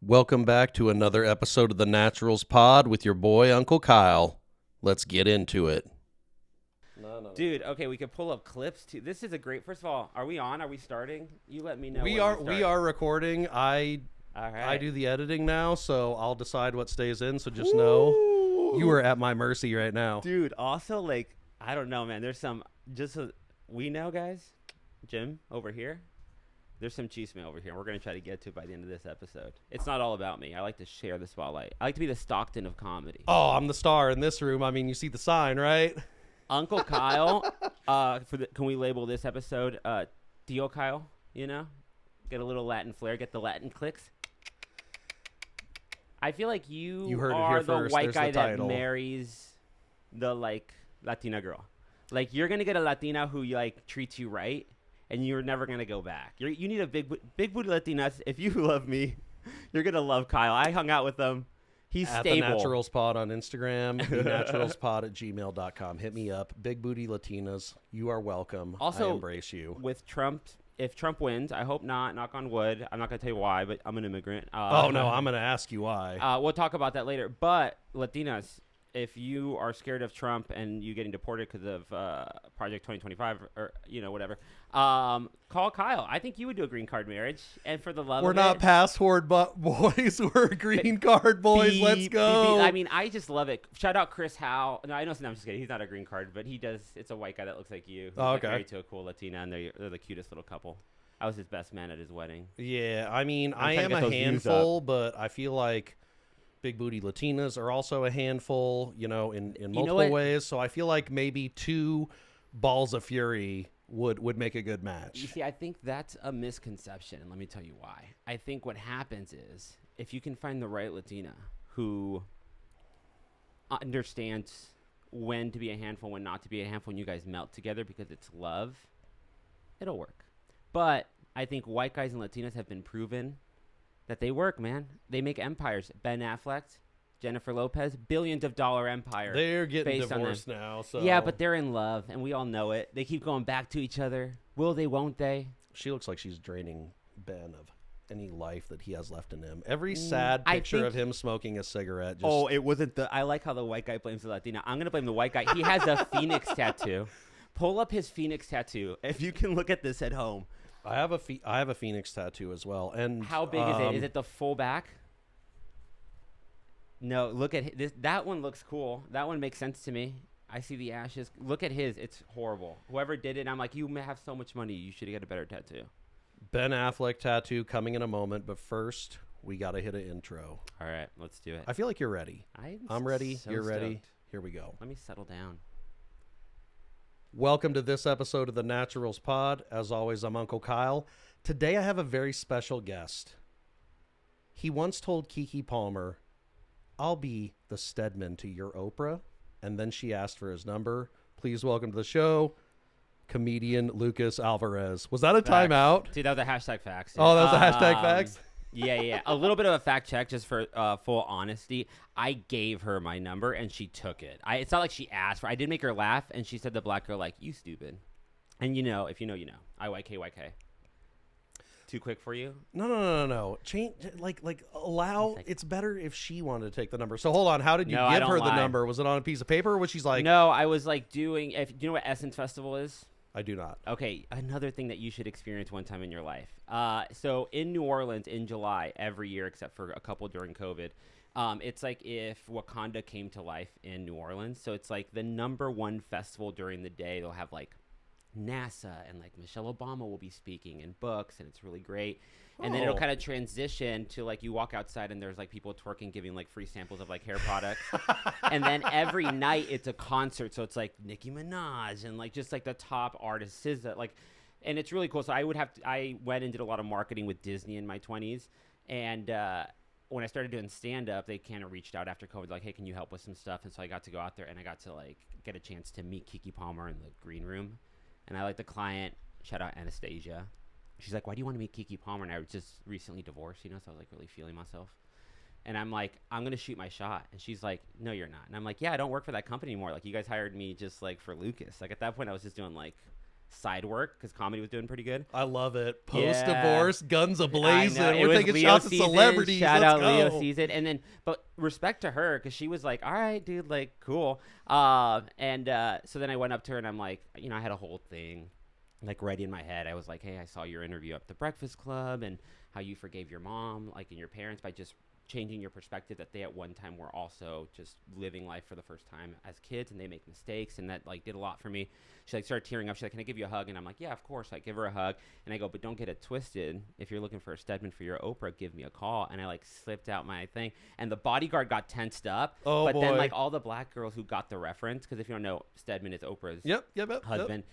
Welcome back to another episode of the Naturals Pod with your boy, Uncle Kyle. Let's get into it. Dude, okay, we could pull up clips too. This is a great. First of all, are we on? Are we starting? You let me know. We are recording. I do the editing now, so I'll decide what stays in. So just know you are at my mercy right now, dude. Also, like, I don't know, man. There's some we know, guys. Jim over here. There's some chisme over here. We're gonna try to get to it by the end of this episode. It's not all about me. I like to share the spotlight. I like to be the Stockton of comedy. Oh, I'm the star in this room. I mean, you see the sign, right? Uncle Kyle. Can we label this episode Theo Kyle? You know, get a little Latin flair, get the Latin clicks. I feel like you heard are it here the first. white There's guy the that title. Marries the Latina girl. Like, you're gonna get a Latina who treats you right, and you're never gonna go back. You need a big booty Latinas. If you love me, you're gonna love Kyle. I hung out with him. He's at stable. The Naturals Pod on Instagram, thenaturalspod@gmail.com. Hit me up. Big booty Latinas, you are welcome. Also, I embrace you. With Trump, if Trump wins, I hope not. Knock on wood. I'm not gonna tell you why, but I'm an immigrant. Oh no, I'm gonna ask you why. We'll talk about that later. But Latinas, if you are scared of Trump and you getting deported because of Project 2025 or whatever, call Kyle. I think you would do a green card marriage, and for the love We're of not it, passport boys. We're green card boys. Let's go. I mean, I just love it. Shout out Chris Howe. No, I know. No, I'm just kidding. He's not a green card, but he does. It's a white guy that looks like you. He's okay. Married to a cool Latina, and they're the cutest little couple. I was his best man at his wedding. Yeah, I mean, I trying am to get a those views handful, but I feel like big booty Latinas are also a handful, in multiple ways. So I feel like maybe two balls of fury would make a good match. You see, I think that's a misconception, and let me tell you why. I think what happens is if you can find the right Latina who understands when to be a handful, when not to be a handful, and you guys melt together because it's love, it'll work. But I think white guys and Latinas have been proven that they work, man. They make empires. Ben Affleck, Jennifer Lopez, billions of dollar empire. They're getting divorced now. So yeah, but they're in love, and we all know it. They keep going back to each other. Will they, won't they? She looks like she's draining Ben of any life that he has left in him. Every sad picture of him smoking a cigarette. It wasn't I like how the white guy blames the Latina. I'm going to blame the white guy. He has a Phoenix tattoo. Pull up his Phoenix tattoo. If you can look at this at home. I have a Phoenix tattoo as well. And how big is it? Is it the full back? No, look at this. That one looks cool. That one makes sense to me. I see the ashes. Look at his. It's horrible. Whoever did it, I'm like, you may have so much money. You should get a better tattoo. Ben Affleck tattoo coming in a moment, but first we got to hit an intro. All right, let's do it. I feel like you're ready. I'm ready. So you're ready. stoked. Here we go. Let me settle down. Welcome to this episode of the Naturals Pod. As always, I'm Uncle Kyle. Today I have a very special guest. He once told Keke Palmer, "I'll be the Stedman to your Oprah." And then she asked for his number. Please welcome to the show, comedian Lucas Alvarez. Was that a timeout? Dude, that was a hashtag facts. Dude. Oh, that was a hashtag facts? Yeah. A little bit of a fact check just for full honesty. I gave her my number, and she took it. It's not like she asked for it. I did make her laugh, and she said the black girl, like, you stupid. And if you know, you know. IYK. Too quick for you? No. Change, allow. It's better if she wanted to take the number. So hold on. How did you No, give I don't her the lie. number? Was it on a piece of paper, or was she's like? No, I was like doing. Do you know what Essence Festival is? I do not. Okay, another thing that you should experience one time in your life. So in New Orleans in July every year, except for a couple during COVID, it's like if Wakanda came to life in New Orleans. So it's like the #1 festival during the day. They'll have like NASA and like Michelle Obama will be speaking and books, and it's really great. And then it'll kind of transition to like you walk outside and there's like people twerking, giving like free samples of like hair products. And then every night it's a concert. So it's like Nicki Minaj and like just like the top artists, SZA, like, and it's really cool. So I went and did a lot of marketing with Disney in my 20s. And when I started doing stand up, they kind of reached out after COVID, like, hey, can you help with some stuff? And so I got to go out there and I got to like get a chance to meet Keke Palmer in the green room. And I like the client, shout out Anastasia. She's like, why do you want to meet Keke Palmer? And I was just recently divorced, so I was like really feeling myself. And I'm like, I'm going to shoot my shot. And she's like, no, you're not. And I'm like, yeah, I don't work for that company anymore. Like, you guys hired me just like for Lucas. Like, at that point, I was just doing like side work because comedy was doing pretty good. I love it. Post divorce, guns ablazing. I know. It We're was taking Leo shots at season. celebrities. Shout Let's out go. Leo season. And then, but respect to her because she was like, "All right, dude, like, cool." So then I went up to her and I'm like, you know, I had a whole thing like ready in my head. I was like, "Hey, I saw your interview at the Breakfast Club and how you forgave your mom, like, and your parents by just changing your perspective that they at one time were also just living life for the first time as kids and they make mistakes, and that like did a lot for me." She like started tearing up. She's like, "Can I give you a hug?" And I'm like, "Yeah, of course." I give her a hug and I go, "But don't get it twisted. If you're looking for a Stedman for your Oprah, give me a call." And I like slipped out my thing and the bodyguard got tensed up. Oh, but boy. then like all the black girls who got the reference, because if you don't know, Stedman is Oprah's Yep. husband.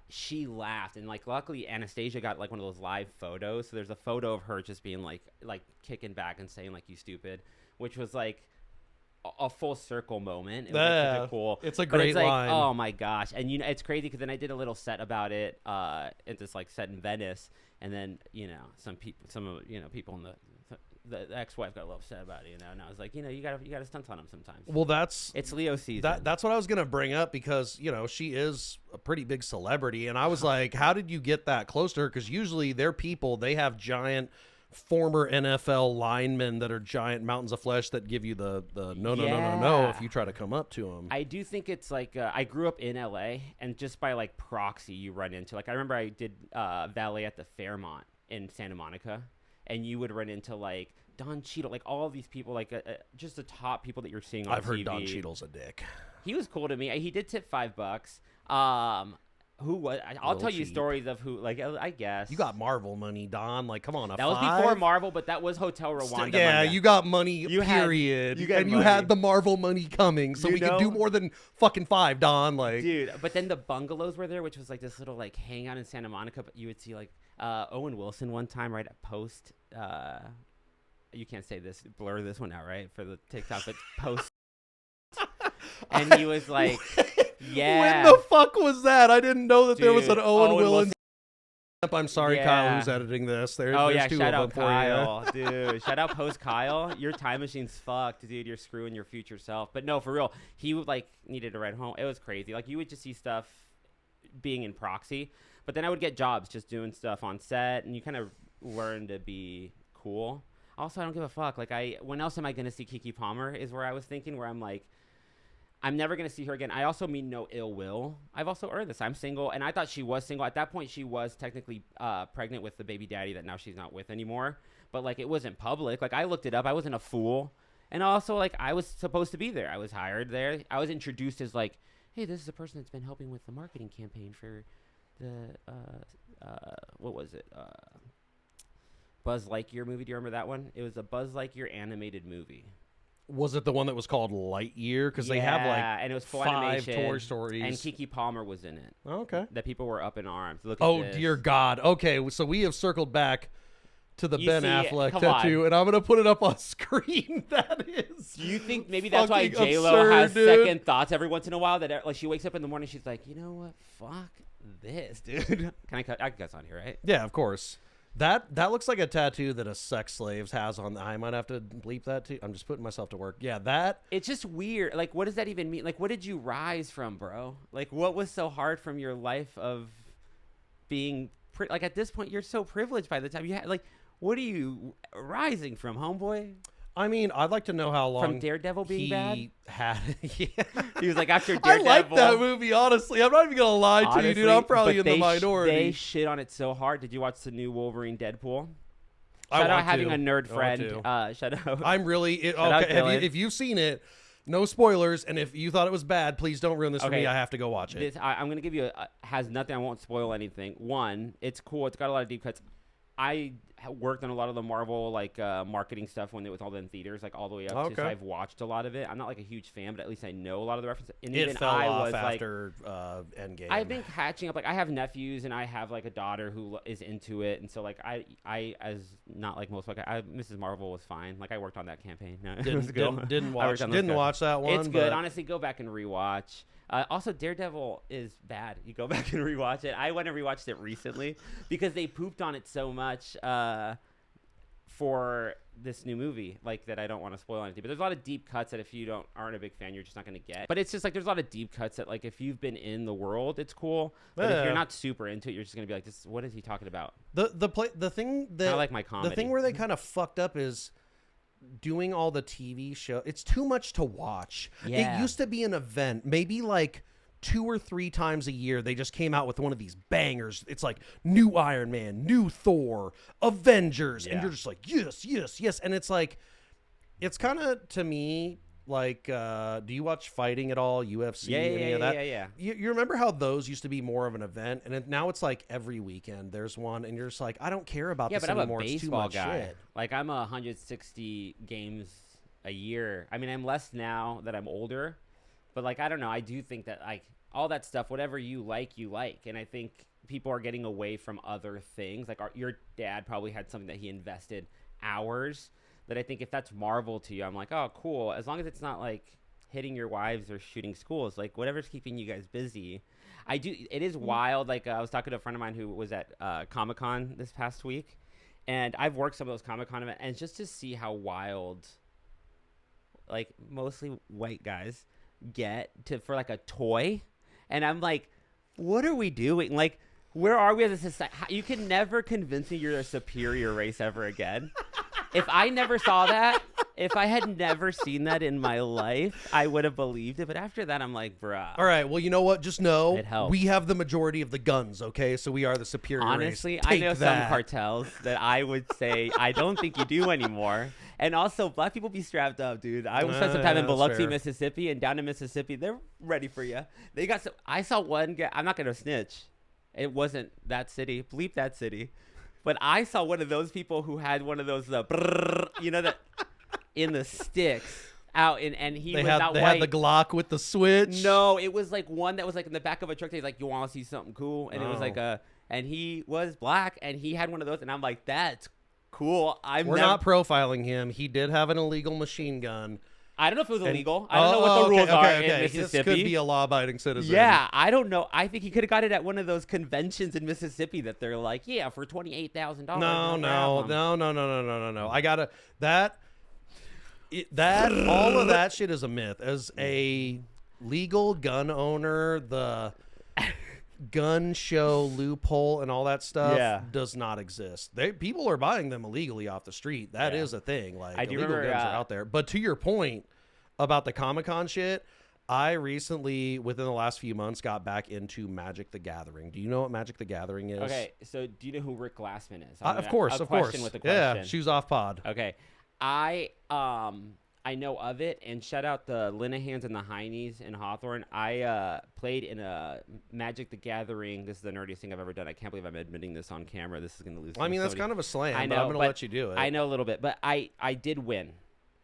She laughed, and like luckily Anastasia got like one of those live photos, so there's a photo of her just being like kicking back and saying like, "You stupid," which was like a full circle moment. It was like, such a cool. It's a but great it's like, line. oh my gosh. And you know it's crazy because then I did a little set about it at this like set in Venice, and then you know some of people in the ex-wife got a little upset about it, you know, and I was like, you know, you gotta stunt on him sometimes. Well, It's Leo season. That's what I was gonna bring up because you know she is a pretty big celebrity, and I was like, how did you get that close to her? Because usually they're people, they have giant former NFL linemen that are giant mountains of flesh that give you the no if you try to come up to them. I do think it's like I grew up in LA, and just by like proxy you run into, like I remember I did valet at the Fairmont in Santa Monica, and you would run into like Don Cheadle, like all of these people, like just the top people that you're seeing on I've heard TV. Don Cheadle's a dick. He was cool to me. He did tip $5. Who was? I'll tell you cheap. stories of who. Like I guess You got Marvel money, Don. Like, come on, that was before Marvel, but that was Hotel Rwanda. Yeah, money. you got money. You had- period. you got and you money. had the Marvel money coming, so You we could know? do more than fucking $5, Don. Like, Dude, but then the bungalows were there, which was like this little like hangout in Santa Monica. But you would see like Owen Wilson one time right at Post. You can't say this, blur this one out, right, for the TikTok, but Post. And he was like, yeah. When the fuck was that? I didn't know that there was an Dude, Owen Wilson. Wilson. I'm sorry, Yeah. Kyle, who's editing this. There's two shout of out them for Kyle, dude. Shout out Post Kyle. Your time machine's fucked, dude. You're screwing your future self. But no, for real, he would like needed to ride home. It was crazy. Like you would just see stuff being in proxy, but then I would get jobs just doing stuff on set, and you kind of learn to be cool. Also, I don't give a fuck. Like when else am I gonna see Keke Palmer? Is where I was thinking. Where I'm like, I'm never going to see her again. I also mean no ill will. I've also earned this. I'm single, and I thought she was single. At that point, she was technically pregnant with the baby daddy that now she's not with anymore. But, like, it wasn't public. Like, I looked it up. I wasn't a fool. And also, like, I was supposed to be there. I was hired there. I was introduced as, like, hey, this is a person that's been helping with the marketing campaign for the, what was it? Buzz Lightyear movie. Do you remember that one? It was a Buzz Lightyear animated movie. Was it the one that was called Lightyear? Because they have like and it was full 5 animation, Toy Stories. and Keke Palmer was in it. Oh, okay. The people were up in arms. Look at Oh, this. dear God. Okay, so we have circled back to the You Ben see, Affleck come tattoo, on. and I'm going to put it up on screen. That is Do you think maybe that's why fucking J-Lo absurd, has dude. second thoughts every once in a while? That like she wakes up in the morning, she's like, you know what? Fuck this, dude. Can I cut? I can cuss on here, right? Yeah, of course. That looks like a tattoo that a sex slave has on. I might have to bleep that too. I'm just putting myself to work. Yeah, that. It's just weird. Like, what does that even mean? Like, what did you rise from, bro? Like, what was so hard from your life of being like at this point? You're so privileged by the time you had. Like, what are you rising from, homeboy? I mean, I'd like to know how long From Daredevil being he bad? had. Yeah. He was like after I Daredevil. like that movie, honestly. I'm not even gonna lie to you, dude. I'm probably but in the they minority. shit on it so hard. Did you watch the new Wolverine Deadpool? I Shout out want having to. a nerd I want friend. Shout out. I'm really Shout out okay. Dylan. If you've seen it, no spoilers. And if you thought it was bad, please don't ruin this for Okay. me. I have to go watch it. I'm gonna give you has nothing. I won't spoil anything. One, it's cool. It's got a lot of deep cuts. I worked on a lot of the Marvel like marketing stuff when it was all in theaters, like all the way up to. So I've watched a lot of it. I'm not like a huge fan, but at least I know a lot of the references. And It even fell I off was after Endgame. I've been catching up. Like I have nephews and I have like a daughter who is into it, and so like I as not like most like Mrs. Marvel was fine. Like I worked on that campaign. No, it was good. Didn't I watch. worked on those Didn't guys. watch that one. It's good. but- Honestly, go back and rewatch. Also, Daredevil is bad. You go back and rewatch it. I went and rewatched it recently because they pooped on it so much. for this new movie, like that I don't want to spoil anything. But there's a lot of deep cuts that if you aren't a big fan, you're just not going to get. But it's just like there's a lot of deep cuts that like if you've been in the world, it's cool. But if you're not super into it, you're just going to be like, "This, what is he talking about?" The thing that I like my comedy. The thing where they kind of fucked up is doing all the TV show. It's too much to watch. Yeah. It used to be an event, maybe like 2 or 3 times a year. They just came out with one of these bangers. It's like new Iron Man, new Thor, Avengers, and you're just like, yes, yes, yes. And it's like, it's kind of, to me, like, do you watch fighting at all? UFC? Any of that? Yeah. You remember how those used to be more of an event, and now it's like every weekend there's one, and you're just like, I don't care about this anymore. I'm a it's too baseball much guy. shit. Like I'm 160 games a year. I mean, I'm less now that I'm older, but like I don't know. I do think that like all that stuff, whatever you like, and I think people are getting away from other things. Like your dad probably had something that he invested hours. That I think if that's Marvel to you, I'm like, oh, cool. As long as it's not like hitting your wives or shooting schools, like whatever's keeping you guys busy. It is wild. Like I was talking to a friend of mine who was at Comic-Con this past week, and I've worked some of those Comic-Con events, and just to see how wild, like mostly white guys get for like a toy, and I'm like, what are we doing? Like, where are we as a society? You can never convince me you're a superior race ever again. If I never saw that, if I had never seen that in my life, I would have believed it. But after that, I'm like, bruh. All right, well, you know what? Just know It helps. we have the majority of the guns, okay? So we are the superior Honestly, race. I know Take some that. cartels that I would say I don't think you do anymore. And also, black people be strapped up, dude. I spent some time in that's Biloxi, fair. Mississippi, and down in Mississippi, they're ready for you. They got some. I saw one guy. I'm not gonna snitch. It wasn't that city. Bleep that city. But I saw one of those people who had one of those, you know, that in the sticks out, and he was not They white. had the Glock with the switch. No, it was like one that was like in the back of a truck. He's like, "You want to see something cool?" And it was Oh. like and he was black, and he had one of those, and I'm like, "That's cool." We're not profiling him. He did have an illegal machine gun. I don't know if it was illegal. I don't know what the rules are in Mississippi. This could be a law-abiding citizen. Yeah, I don't know. I think he could have got it at one of those conventions in Mississippi that they're like, yeah, for $28,000. No. I gotta all of that shit is a myth. As a legal gun owner, the gun show loophole and all that stuff does not exist. People are buying them illegally off the street. That is a thing. Like, I do illegal remember, guns are out there. But to your point about the Comic-Con shit, I recently, within the last few months, got back into Magic the Gathering. Do you know what Magic the Gathering is? Okay, so do you know who Rick Glassman is? Of course. With a question. Yeah, shoes off pod. Okay, I know of it, and shout out the Linahans and the Heinies in Hawthorne. I played in a Magic the Gathering. This is the nerdiest thing I've ever done. I can't believe I'm admitting this on camera. This is going to lose. I mean, that's kind of a slam, I know, but I'm going to let you do it. I know a little bit, but I did win,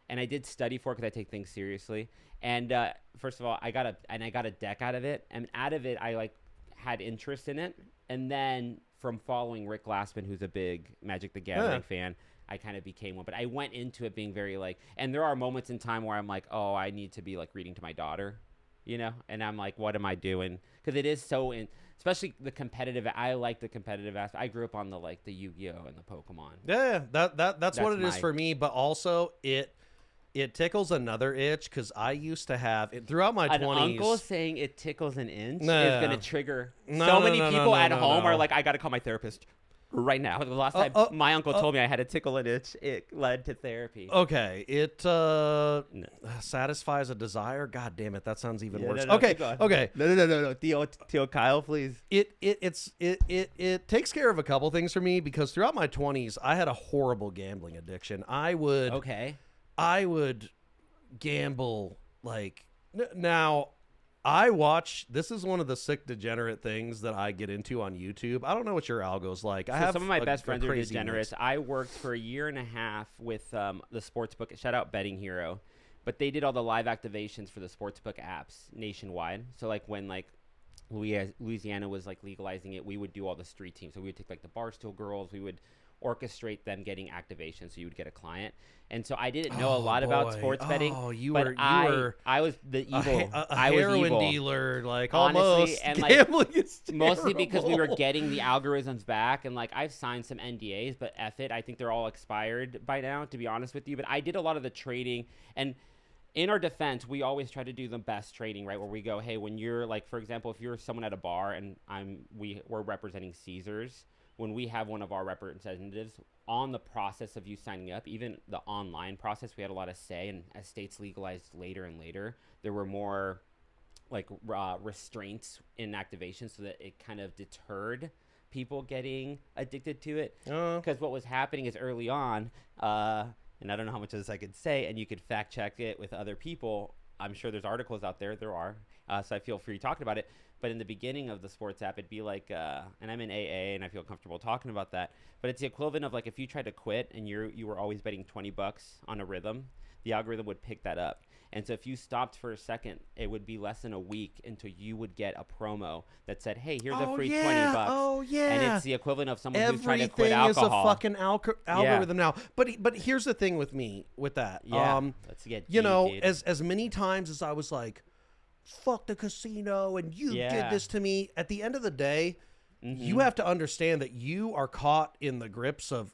and I did study for it because I take things seriously. And first of all, I got a deck out of it, and out of it, I like had interest in it, and then from following Rick Glassman, who's a big Magic the Gathering fan, I kind of became one. But I went into it being very like, and there are moments in time where I'm like, oh, I need to be like reading to my daughter, you know? And I'm like, what am I doing? Because it is so especially the competitive. I like the competitive aspect. I grew up on the Yu-Gi-Oh and the Pokemon. Yeah, that's what it is for me. But also it tickles another itch because I used to have it throughout my 20s. An uncle saying it tickles an inch is going to trigger. So many people at home are like, I got to call my therapist right now. The last time my uncle told me I had a tickle an itch, it led to therapy. Okay, it satisfies a desire. God damn it, that sounds even worse. No, okay, okay. No. Theo Kyle, please. It takes care of a couple things for me because throughout my 20s, I had a horrible gambling addiction. I would gamble like now. This is one of the sick degenerate things that I get into on YouTube. I don't know what your algo's like. I have some of my best friends are crazy degenerates. mix. I worked for a year and a half with the sportsbook. Shout out Betting Hero, but they did all the live activations for the sportsbook apps nationwide. So like when Louisiana was like legalizing it, we would do all the street teams. So we would take like the Barstool Girls. We would orchestrate them getting activation, so you would get a client. And so I didn't know a lot about sports betting. Oh, you but were I was the evil. a I was heroin evil. dealer, like Honestly, almost. and, like, Gambling is Mostly because we were terrible. getting the algorithms back, and like I've signed some NDAs, but F it, I think they're all expired by now, to be honest with you. But I did a lot of the trading, and in our defense, we always try to do the best trading, right? Where we go, hey, when you're like, for example, if you're someone at a bar and we're representing Caesars, when we have one of our representatives on the process of you signing up, even the online process, we had a lot of say. And as states legalized later and later, there were more like restraints in activation, so that it kind of deterred people getting addicted to it. Because what was happening is early on, and I don't know how much of this I could say, and you could fact check it with other people. I'm sure there's articles out there. There are. So I feel free talking about it. But in the beginning of the sports app, it'd be like, and I'm in AA, and I feel comfortable talking about that. But it's the equivalent of like if you tried to quit and you were always betting $20 on a rhythm, the algorithm would pick that up. And so if you stopped for a second, it would be less than a week until you would get a promo that said, hey, here's a free $20. Oh yeah. And it's the equivalent of someone who's trying to quit Everything alcohol. is a fucking algorithm now. But here's the thing with me with that. Yeah. Let's get you know, dude. as many times as I was like, fuck the casino and you did this to me, at the end of the day, you have to understand that you are caught in the grips of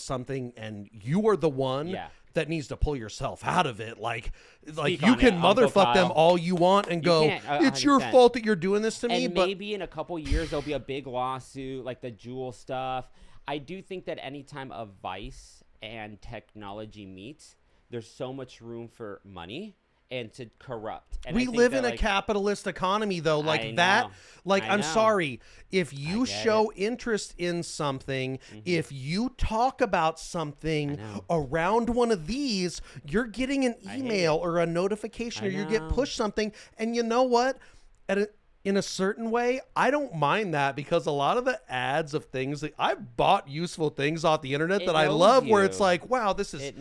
something, and you are the one that needs to pull yourself out of it. Like you can motherfuck them all you want and go, it's your fault that you're doing this to me. And but maybe in a couple years there'll be a big lawsuit like the Juul stuff. I do think that anytime a vice and technology meets, there's so much room for money and to corrupt. And we live in a capitalist economy, though, like that. Like, I'm sorry, if you show interest in something, if you talk about something around one of these, you're getting an email or a notification, or you get pushed something. And you know what? In a certain way, I don't mind that, because a lot of the ads of things that I've bought useful things off the internet that I love, where it's like, wow, this is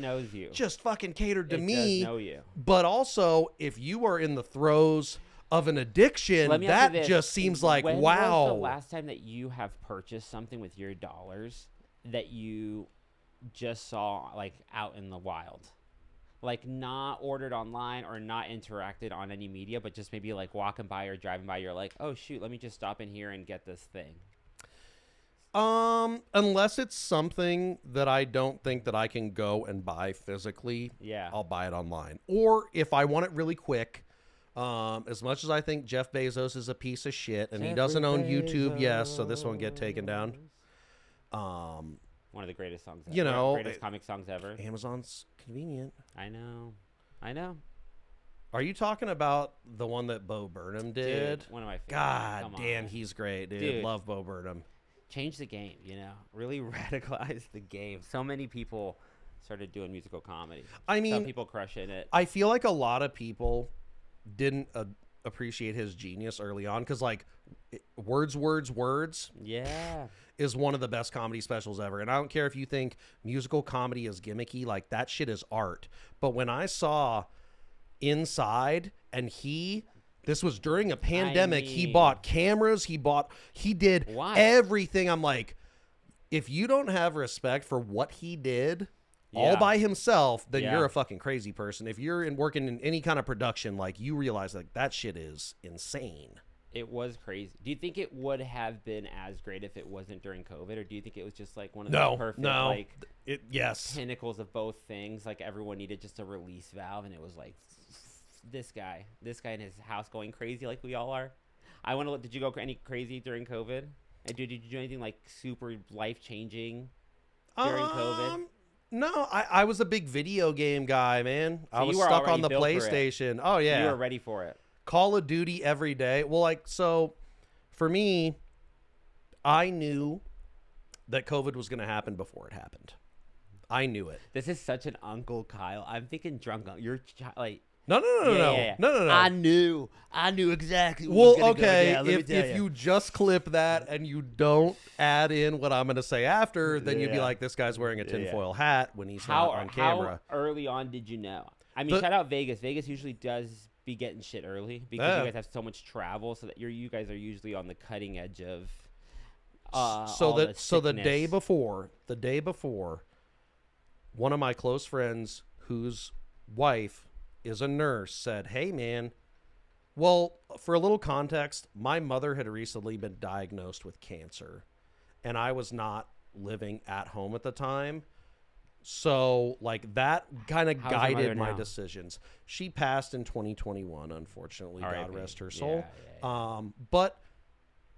just fucking catered to me. Does know you. But also, if you are in the throes of an addiction, that just seems like, when wow. was the last time that you have purchased something with your dollars that you just saw like out in the wild? Like not ordered online or not interacted on any media, but just maybe like walking by or driving by, you're like, oh shoot, let me just stop in here and get this thing. Unless it's something that I don't think that I can go and buy physically, I'll buy it online. Or if I want it really quick, as much as I think Jeff Bezos is a piece of shit and he doesn't own YouTube, so this won't get taken down. One of the greatest songs ever. You know, greatest comic songs ever. Amazon's convenient. I know. Are you talking about the one that Bo Burnham did? Dude, one of my favorites. God damn, he's great, dude. Love Bo Burnham. Change the game, you know? Really radicalize the game. So many people started doing musical comedy. I mean, some people crushing it. I feel like a lot of people didn't appreciate his genius early on, because like words is one of the best comedy specials ever. And I don't care if you think musical comedy is gimmicky, like that shit is art. But when I saw Inside, and this was during a pandemic, he bought cameras, he did everything. I'm like, if you don't have respect for what he did all by himself, then you're a fucking crazy person. If you're working in any kind of production, like, you realize like that shit is insane. It was crazy. Do you think it would have been as great if it wasn't during COVID, or do you think it was just like one of the perfect pinnacles of both things? Like everyone needed just a release valve, and it was like this guy in his house going crazy like we all are. I want to. Did you go any crazy during COVID? And did you do anything like super life changing during COVID? No, I was a big video game guy, man. So I was stuck on the PlayStation. Oh yeah, you were ready for it. Call of Duty every day. Well, like, so for me, I knew that COVID was going to happen before it happened. I knew it. This is such an Uncle Kyle. I'm thinking drunk. You're like. No. I knew exactly. Well, okay. If you just clip that and you don't add in what I'm going to say after, then you'd be like, this guy's wearing a tinfoil hat when he's not on camera. How early on did you know? I mean, shout out Vegas. Vegas usually does be getting shit early because you guys have so much travel, so that you guys are usually on the cutting edge of So all the day sickness. before, one of my close friends whose wife is a nurse said, "Hey, man." Well, for a little context, my mother had recently been diagnosed with cancer, and I was not living at home at the time. So, like, that kind of How's your mother guided my now? decisions. She passed in 2021, unfortunately. God R.I.P. rest her soul. Yeah. But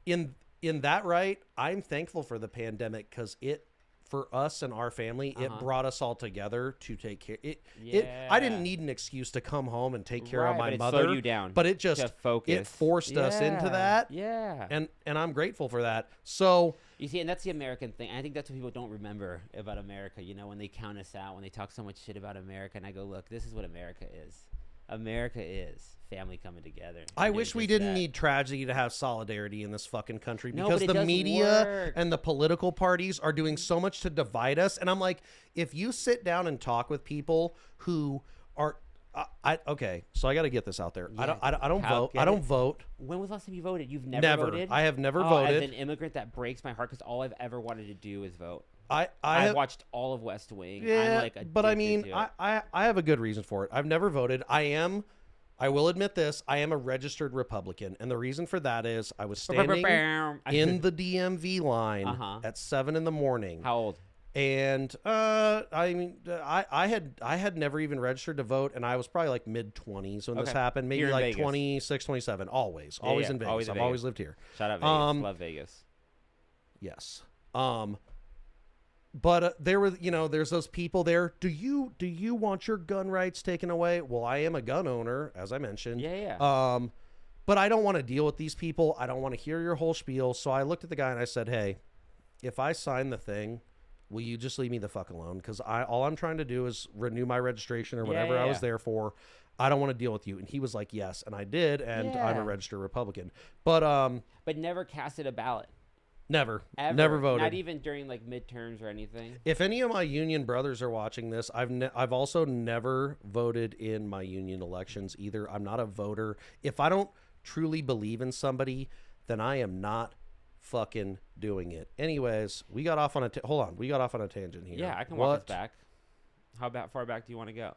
in that right, I'm thankful for the pandemic because it, for us and our family, it brought us all together to take care. I didn't need an excuse to come home and take care of Right, my but it mother. slowed you down But it to just focus. it forced us into that. Yeah. And I'm grateful for that. So You see, and that's the American thing. I think that's what people don't remember about America. You know, when they count us out, when they talk so much shit about America, and I go, look, this is what America is. America is family coming together. I and wish doing we just didn't that. need tragedy to have solidarity in this fucking country No, because but it the does media work. and the political parties are doing so much to divide us. And I'm like, if you sit down and talk with people who are, okay, so I got to get this out there. Yeah, I don't Cal, vote. get I don't it. vote. When was the last time you voted? You've Never. voted? I have never As voted. an immigrant, that breaks my heart because all I've ever wanted to do is vote. I've I've watched all of West Wing. I'm like but I addicted mean, to it. I have a good reason for it. I've never voted. I will admit this. I am a registered Republican, and the reason for that is I was standing in the DMV line at 7 a.m. How old? And I mean, I had never even registered to vote, and I was probably like mid-20s when this happened, maybe Here in like Vegas. 26, 27. Always Yeah, in yeah, Vegas. always in I've Vegas. always lived here. Shout out Vegas. Love Vegas. Yes. But there were, there's those people there. Do you want your gun rights taken away? Well, I am a gun owner, as I mentioned. Yeah. But I don't want to deal with these people. I don't want to hear your whole spiel. So I looked at the guy and I said, "Hey, if I sign the thing, will you just leave me the fuck alone? Because all I'm trying to do is renew my registration or whatever I was there for. I don't want to deal with you." And he was like, "Yes," and I did, and I'm a registered Republican. But never casted a ballot. never Ever. voted. Not even during like midterms or anything. If any of my union brothers are watching this, I've also never voted in my union elections either. I'm not a voter. If I don't truly believe in somebody, then I am not fucking doing it. Anyways, we got off on we got off on a tangent here. Yeah, I can walk us back. How far back do you want to go?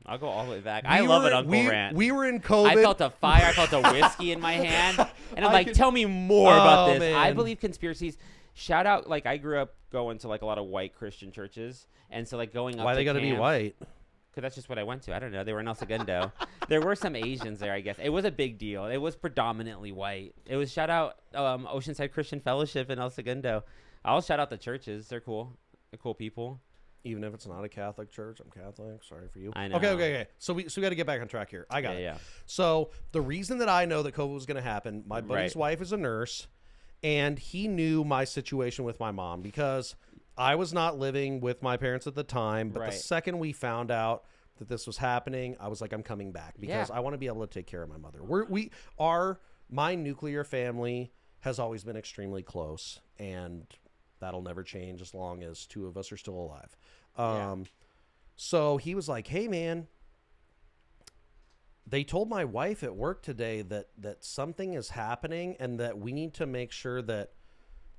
I'll go all the way back. I love an Uncle Rant. We were in COVID. I felt a fire. I felt a whiskey in my hand. And I'm like, tell me more about this. Man. I believe conspiracies. Shout out, like, I grew up going to, like, a lot of white Christian churches. And so, like, going up Why to they got to be white? Because that's just what I went to. I don't know. They were in El Segundo. There were some Asians there, I guess. It was a big deal. It was predominantly white. It was shout out Oceanside Christian Fellowship in El Segundo. I'll shout out the churches. They're cool. They're cool people. Even if it's not a Catholic church, I'm Catholic. Sorry for you. I know. Okay. So we got to get back on track here. I got it. Yeah. So the reason that I know that COVID was going to happen, my buddy's wife is a nurse, and he knew my situation with my mom because I was not living with my parents at the time. But the second we found out that this was happening, I was like, I'm coming back because I want to be able to take care of my mother. My nuclear family has always been extremely close, and that'll never change as long as two of us are still alive. So he was like, "Hey, man, they told my wife at work today that something is happening and that we need to make sure that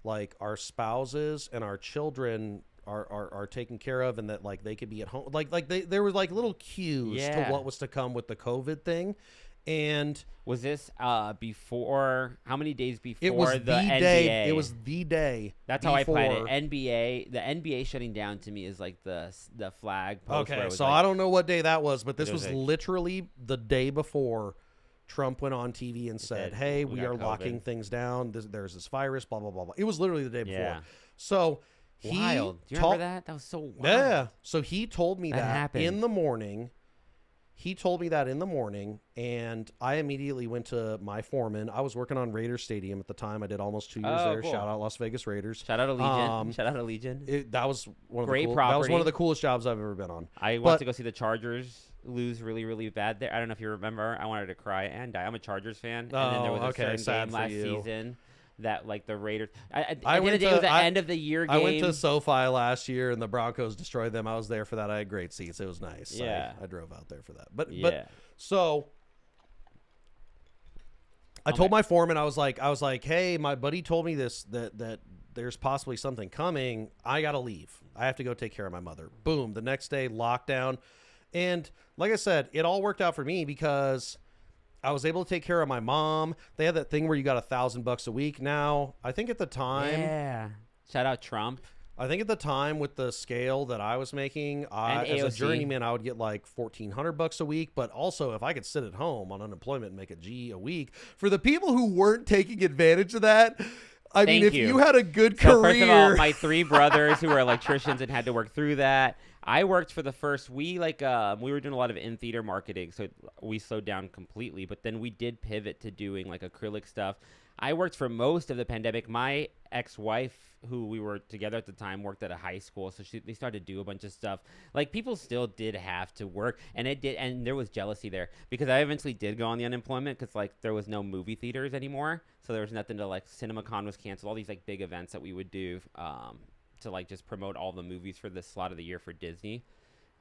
like our spouses and our children are taken care of and that like they could be at home." There were like little cues to what was to come with the COVID thing. And was this before? How many days before it was the NBA? Day. It was the day. That's how I played it. NBA. The NBA shutting down to me is like the flag post. Okay, so I don't know what day that was, but this was literally the day before Trump went on TV and said, "Hey, we are locking things down. There's this virus. Blah blah blah blah." It was literally the day before. Yeah. So wild. Do you remember that? That was so wild. Yeah. So he told me that happened in the morning. He told me that in the morning, and I immediately went to my foreman. I was working on Raiders Stadium at the time. I did almost 2 years there. Cool. Shout out Las Vegas Raiders. Shout out Allegiant. Shout out Allegiant. That was one of Great the property. That was one of the coolest jobs I've ever been on. I went to go see the Chargers lose really, really bad there. I don't know if you remember. I wanted to cry and die. I'm a Chargers fan, and then there was a certain game last season that like the Raiders. At the end of the day, it was the end of the year game. I went to SoFi last year, and the Broncos destroyed them. I was there for that. I had great seats. It was nice. Yeah. I drove out there for that. But yeah. So I told my foreman, I was like, hey, my buddy told me this, that there's possibly something coming. I got to leave. I have to go take care of my mother. Boom. The next day, lockdown. And like I said, it all worked out for me because I was able to take care of my mom. They had that thing where you got $1,000 a week now. I think at the time. Yeah. Shout out Trump. I think at the time with the scale that I was making, as a journeyman, I would get like $1,400 a week. But also, if I could sit at home on unemployment and make a G a week, for the people who weren't taking advantage of that, I mean, if you had a good career. First of all, my 3 brothers who were electricians and had to work through that. I worked for the first. We were doing a lot of in theater marketing, so we slowed down completely. But then we did pivot to doing like acrylic stuff. I worked for most of the pandemic. My ex-wife, who we were together at the time, worked at a high school, so they started to do a bunch of stuff. Like, people still did have to work, and there was jealousy there because I eventually did go on the unemployment because like there was no movie theaters anymore, so there was nothing to like. CinemaCon was canceled. All these like big events that we would do to like just promote all the movies for this slot of the year for Disney.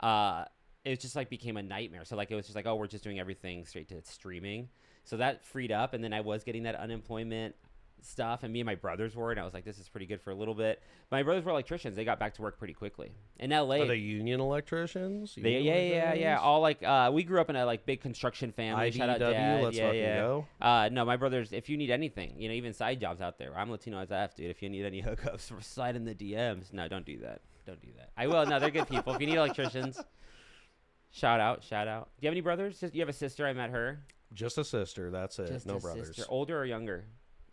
It just like became a nightmare. So like it was just like, oh, we're just doing everything straight to streaming. So that freed up, and then I was getting that unemployment stuff, and me and my brothers were, and I was like, this is pretty good for a little bit. My brothers were electricians. They got back to work pretty quickly. In LA. Are they union electricians? Yeah. All like, we grew up in a like big construction family. IDW, Shout out Dad. let's fucking go. No, my brothers, if you need anything, even side jobs out there, I'm Latino as F, dude. If you need any hookups, slide in the DMs. No, don't do that. I will. No, they're good people. If you need electricians, shout out. Do you have any brothers? You have a sister. I met her. Just a sister. That's it. No brothers. Sister. Older or younger?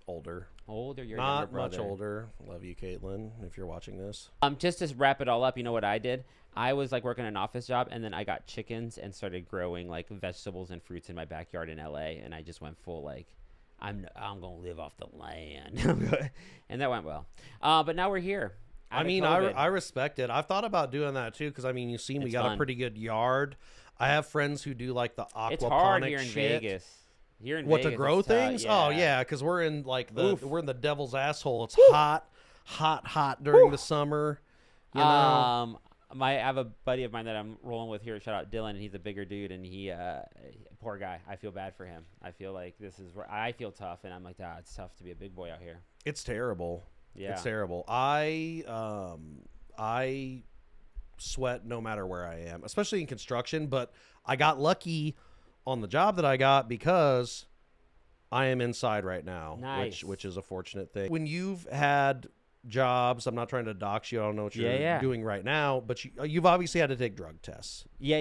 Older. You're not much older. Love you, Caitlin, if you're watching this. Just to wrap it all up, you know what I did? I was like working an office job, and then I got chickens and started growing like vegetables and fruits in my backyard in LA, and I just went full like I'm gonna live off the land. And that went well. But now we're here. I mean, I respect it. I've thought about doing that too, because I mean, you see, we got a pretty good yard. I have friends who do like the aquaponic It's hard here in shit. Vegas. Here in Vegas, to grow things? Yeah. Oh yeah, because we're in like we're in the devil's asshole. It's hot during the summer. You know? I have a buddy of mine that I'm rolling with here. Shout out Dylan, and he's a bigger dude, and he poor guy. I feel bad for him. I feel like this is where I feel tough, and I'm like, it's tough to be a big boy out here. It's terrible. Yeah, it's terrible. I sweat no matter where I am, especially in construction. But I got lucky on the job that I got because I am inside right now, nice. which is a fortunate thing. When you've had jobs, I'm not trying to dox you. I don't know what you're doing right now, but you've obviously had to take drug tests. Yeah.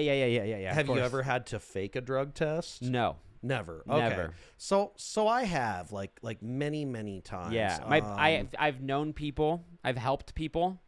Have you ever had to fake a drug test? No. Never. Okay. Never. So I have like many times. Yeah. I've known people. I've helped people.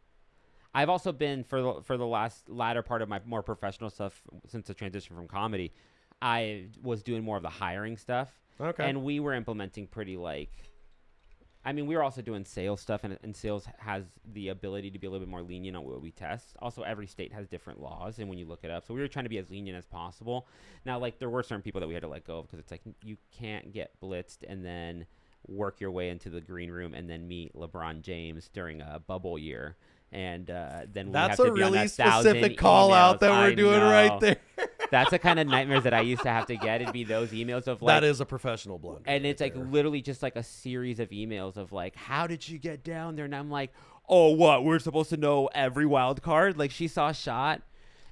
I've also been for the latter part of my more professional stuff since the transition from comedy. I was doing more of the hiring stuff. Okay. And we were implementing pretty we were also doing sales stuff, and sales has the ability to be a little bit more lenient on what we test. Also, every state has different laws, and when you look it up, so we were trying to be as lenient as possible. Now, like, there were certain people that we had to let go of because it's like you can't get blitzed and then work your way into the green room and then meet LeBron James during a bubble year. And then that's we have a to be on really that specific call out that we're doing right there. That's the kind of nightmares that I used to have to get. It'd be those emails of like, that is a professional blunder. And it's like literally just like a series of emails of like, how did she get down there? And I'm like, oh, what? We're supposed to know every wild card? Like, she saw a shot.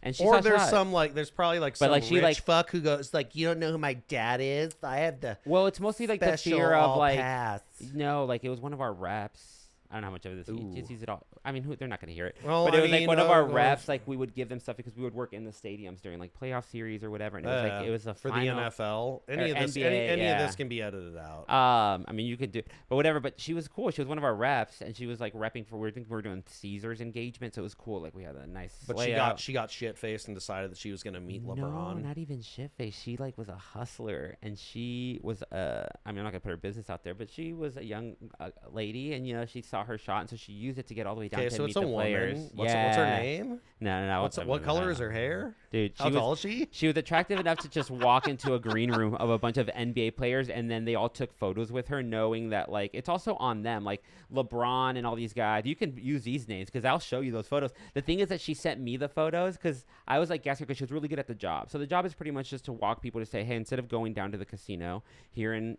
And she or saw there's shot. some like there's probably like some she, rich like, fuck who goes like, you don't know who my dad is? I have the well, it's mostly like the fear of like pass. No, like it was one of our reps. I don't know how much of this he sees it all. I mean, they're not going to hear it. Well, but it was like one of our reps. Like we would give them stuff because we would work in the stadiums during like playoff series or whatever. And it was like it was a for final, the NFL. Any of this, NBA, any of this can be edited out. I mean, you could do, but whatever. But she was cool. She was one of our reps, and she was like repping for. I think we were doing Caesars engagement, so it was cool. Like we had a nice. But she got shit faced and decided that she was going to meet LeBron. No, not even shit faced. She like was a hustler, and she was I mean, I'm not gonna put her business out there, but she was a young lady, and she saw saw her shot, and so she used it to get all the way down Okay, to so meet it's a the woman. players. What's her name? No. What color is her hair? Dude, How tall is she? She was attractive enough to just walk into a green room of a bunch of NBA players, and then they all took photos with her, knowing that, like, it's also on them. Like, LeBron and all these guys, you can use these names because I'll show you those photos. The thing is that she sent me the photos because I was, like, guessing because she was really good at the job. So the job is pretty much just to walk people to say, hey, instead of going down to the casino here in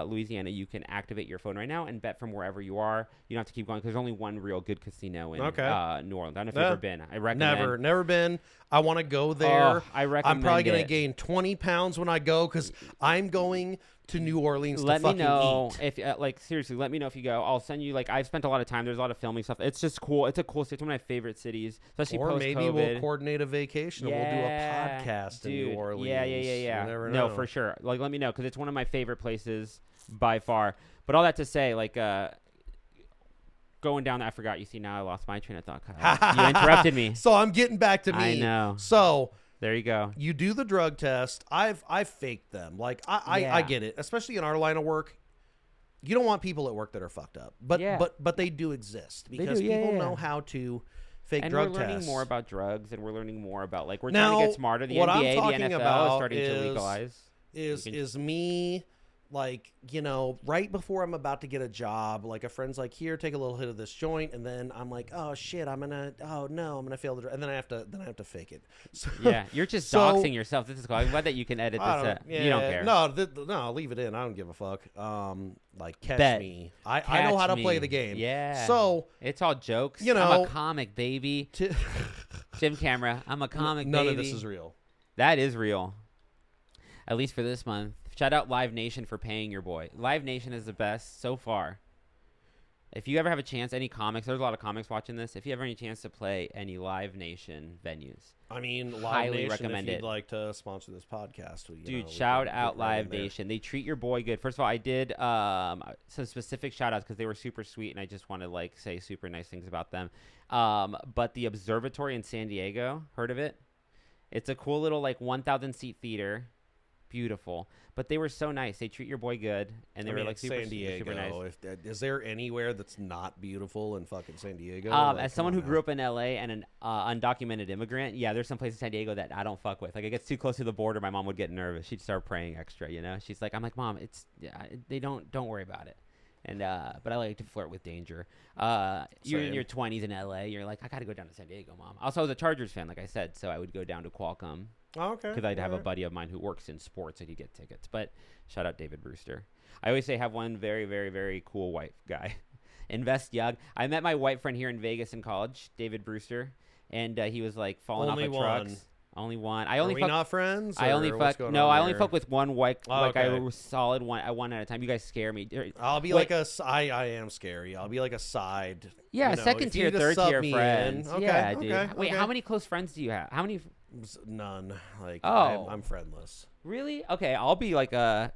Louisiana, you can activate your phone right now and bet from wherever you are. You don't have to keep going because there's only one real good casino in New Orleans. I don't know if you've ever been. I recommend. Never been. I want to go there. I recommend I'm probably going to it. gain 20 pounds when I go because I'm going to New Orleans let to fucking me know eat. if like seriously, let me know if you go. I'll send you, like, I've spent a lot of time. There's a lot of filming stuff. It's just cool. It's a cool city. It's one of my favorite cities, especially Or post-COVID. maybe we'll coordinate a vacation and we'll do a podcast in New Orleans. Yeah. You never No, know. for sure. Like, let me know because it's one of my favorite places by far. But all that to say, like, going down, I forgot. You see, now I lost my train of thought, Kyle. You interrupted me. So I'm getting back to me. I know. So there you go. you do the drug test. I've faked them. Like I get it, especially in our line of work. You don't want people at work that are fucked up, but they do exist because people know how to fake and drug we're learning tests. more about drugs, and we're learning more about, like, we're Now, trying to get smarter. The what I'm NBA, talking the NFL about is starting to legalize. Is me, like, you know, right before I'm about to get a job, like a friend's like, here, take a little hit of this joint, and then I'm like, oh shit, I'm gonna fail the drug, and then I have to fake it. So, Yeah, you're just doxing yourself. This is cool. I'm glad that you can edit this. You don't care. No, leave it in. I don't give a fuck. Like, catch Bet. me. I know how to play the game. Yeah. So it's all jokes. You know, I'm a comic, baby. Jim Camera. I'm a comic, none baby. of this is real. That is real. At least for this month. Shout out Live Nation for paying your boy. Live Nation is the best so far. If you ever have a chance, any comics, there's a lot of comics watching this. If you ever have any chance to play any Live Nation venues, I mean, Live highly Nation, recommend if you'd it. like to sponsor this podcast, Dude, shout out Live Nation. They treat your boy good. First of all, I did some specific shout outs because they were super sweet, and I just want to, like, say super nice things about them. But the Observatory in San Diego, heard of it? It's a cool little, like, 1,000 seat theater. Beautiful. But they were so nice. They treat your boy good, and they were, like, super, San Diego, super nice. Is there anywhere that's not beautiful in fucking San Diego? As someone who grew up in LA and an undocumented immigrant, yeah, there's some places in San Diego that I don't fuck with. Like, it gets too close to the border, my mom would get nervous. She'd start praying extra, you know. She's like, I'm like, Mom, they don't worry about it. And but I like to flirt with danger. You're in your 20s in LA. You're like, I got to go down to San Diego, Mom. Also, I was a Chargers fan, like I said, so I would go down to Qualcomm. Oh, okay. Because I'd have a buddy of mine who works in sports and he'd get tickets. But shout out David Brewster. I always say have one very, very, very cool white guy. Invest young. I met my white friend here in Vegas in college, David Brewster, and he was like falling off of trucks. Only one. Are we not friends? I only fuck. No, I only fuck with one white. Oh, I was solid one at one at a time. You guys scare me. I'll be like a. I am scary. I'll be like a side. Yeah, second tier, third tier friends. Okay, yeah, dude. okay, Wait, how many close friends do you have? How many? None. Like, Oh. I'm friendless. Really? Okay, I'll be like I'll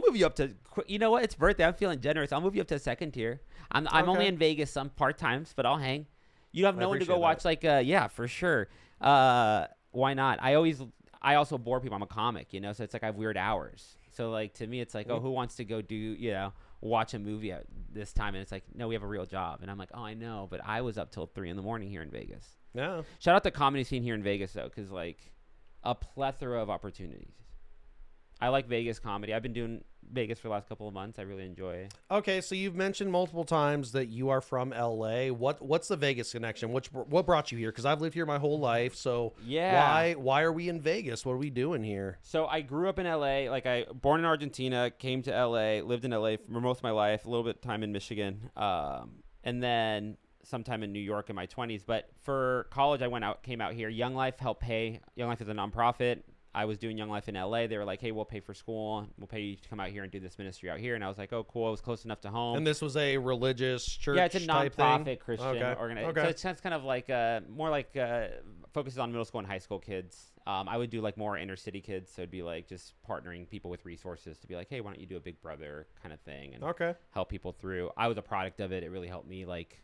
move you up to. You know what? It's birthday. I'm feeling generous. I'll move you up to second tier. I'm only in Vegas some part times, but I'll hang. You have no one to go watch. Like, yeah, for sure. Why not? I also bore people. I'm a comic, you know, so it's like I have weird hours. So, like, to me, it's like, oh, who wants to go do, you know, watch a movie at this time? And it's like, no, we have a real job. And I'm like, oh, I know, but I was up till 3 a.m. here in Vegas. Yeah. Shout out the comedy scene here in Vegas, though, because, like, a plethora of opportunities. I like Vegas comedy. I've been doing Vegas for the last couple of months. I really enjoy it. Okay, so you've mentioned multiple times that you are from LA. What's the Vegas connection? What brought you here? Because I've lived here my whole life. So yeah, why are we in Vegas? What are we doing here? So I grew up in LA. Like, I born in Argentina, came to LA, lived in LA for most of my life. A little bit of time in Michigan, and then sometime in New York in my 20s. But for college, came out here. Young Life helped pay. Young Life is a nonprofit. I was doing Young Life in LA. They were like, hey, we'll pay for school. We'll pay you to come out here and do this ministry out here. And I was like, oh, cool. It was close enough to home. And this was a religious church? Yeah, it's a type nonprofit thing? Christian organization. Okay. So it's kind of like more like focuses on middle school and high school kids. I would do like more inner city kids. So it'd be like just partnering people with resources to be like, hey, why don't you do a Big Brother kind of thing and help people through. I was a product of it. It really helped me. Like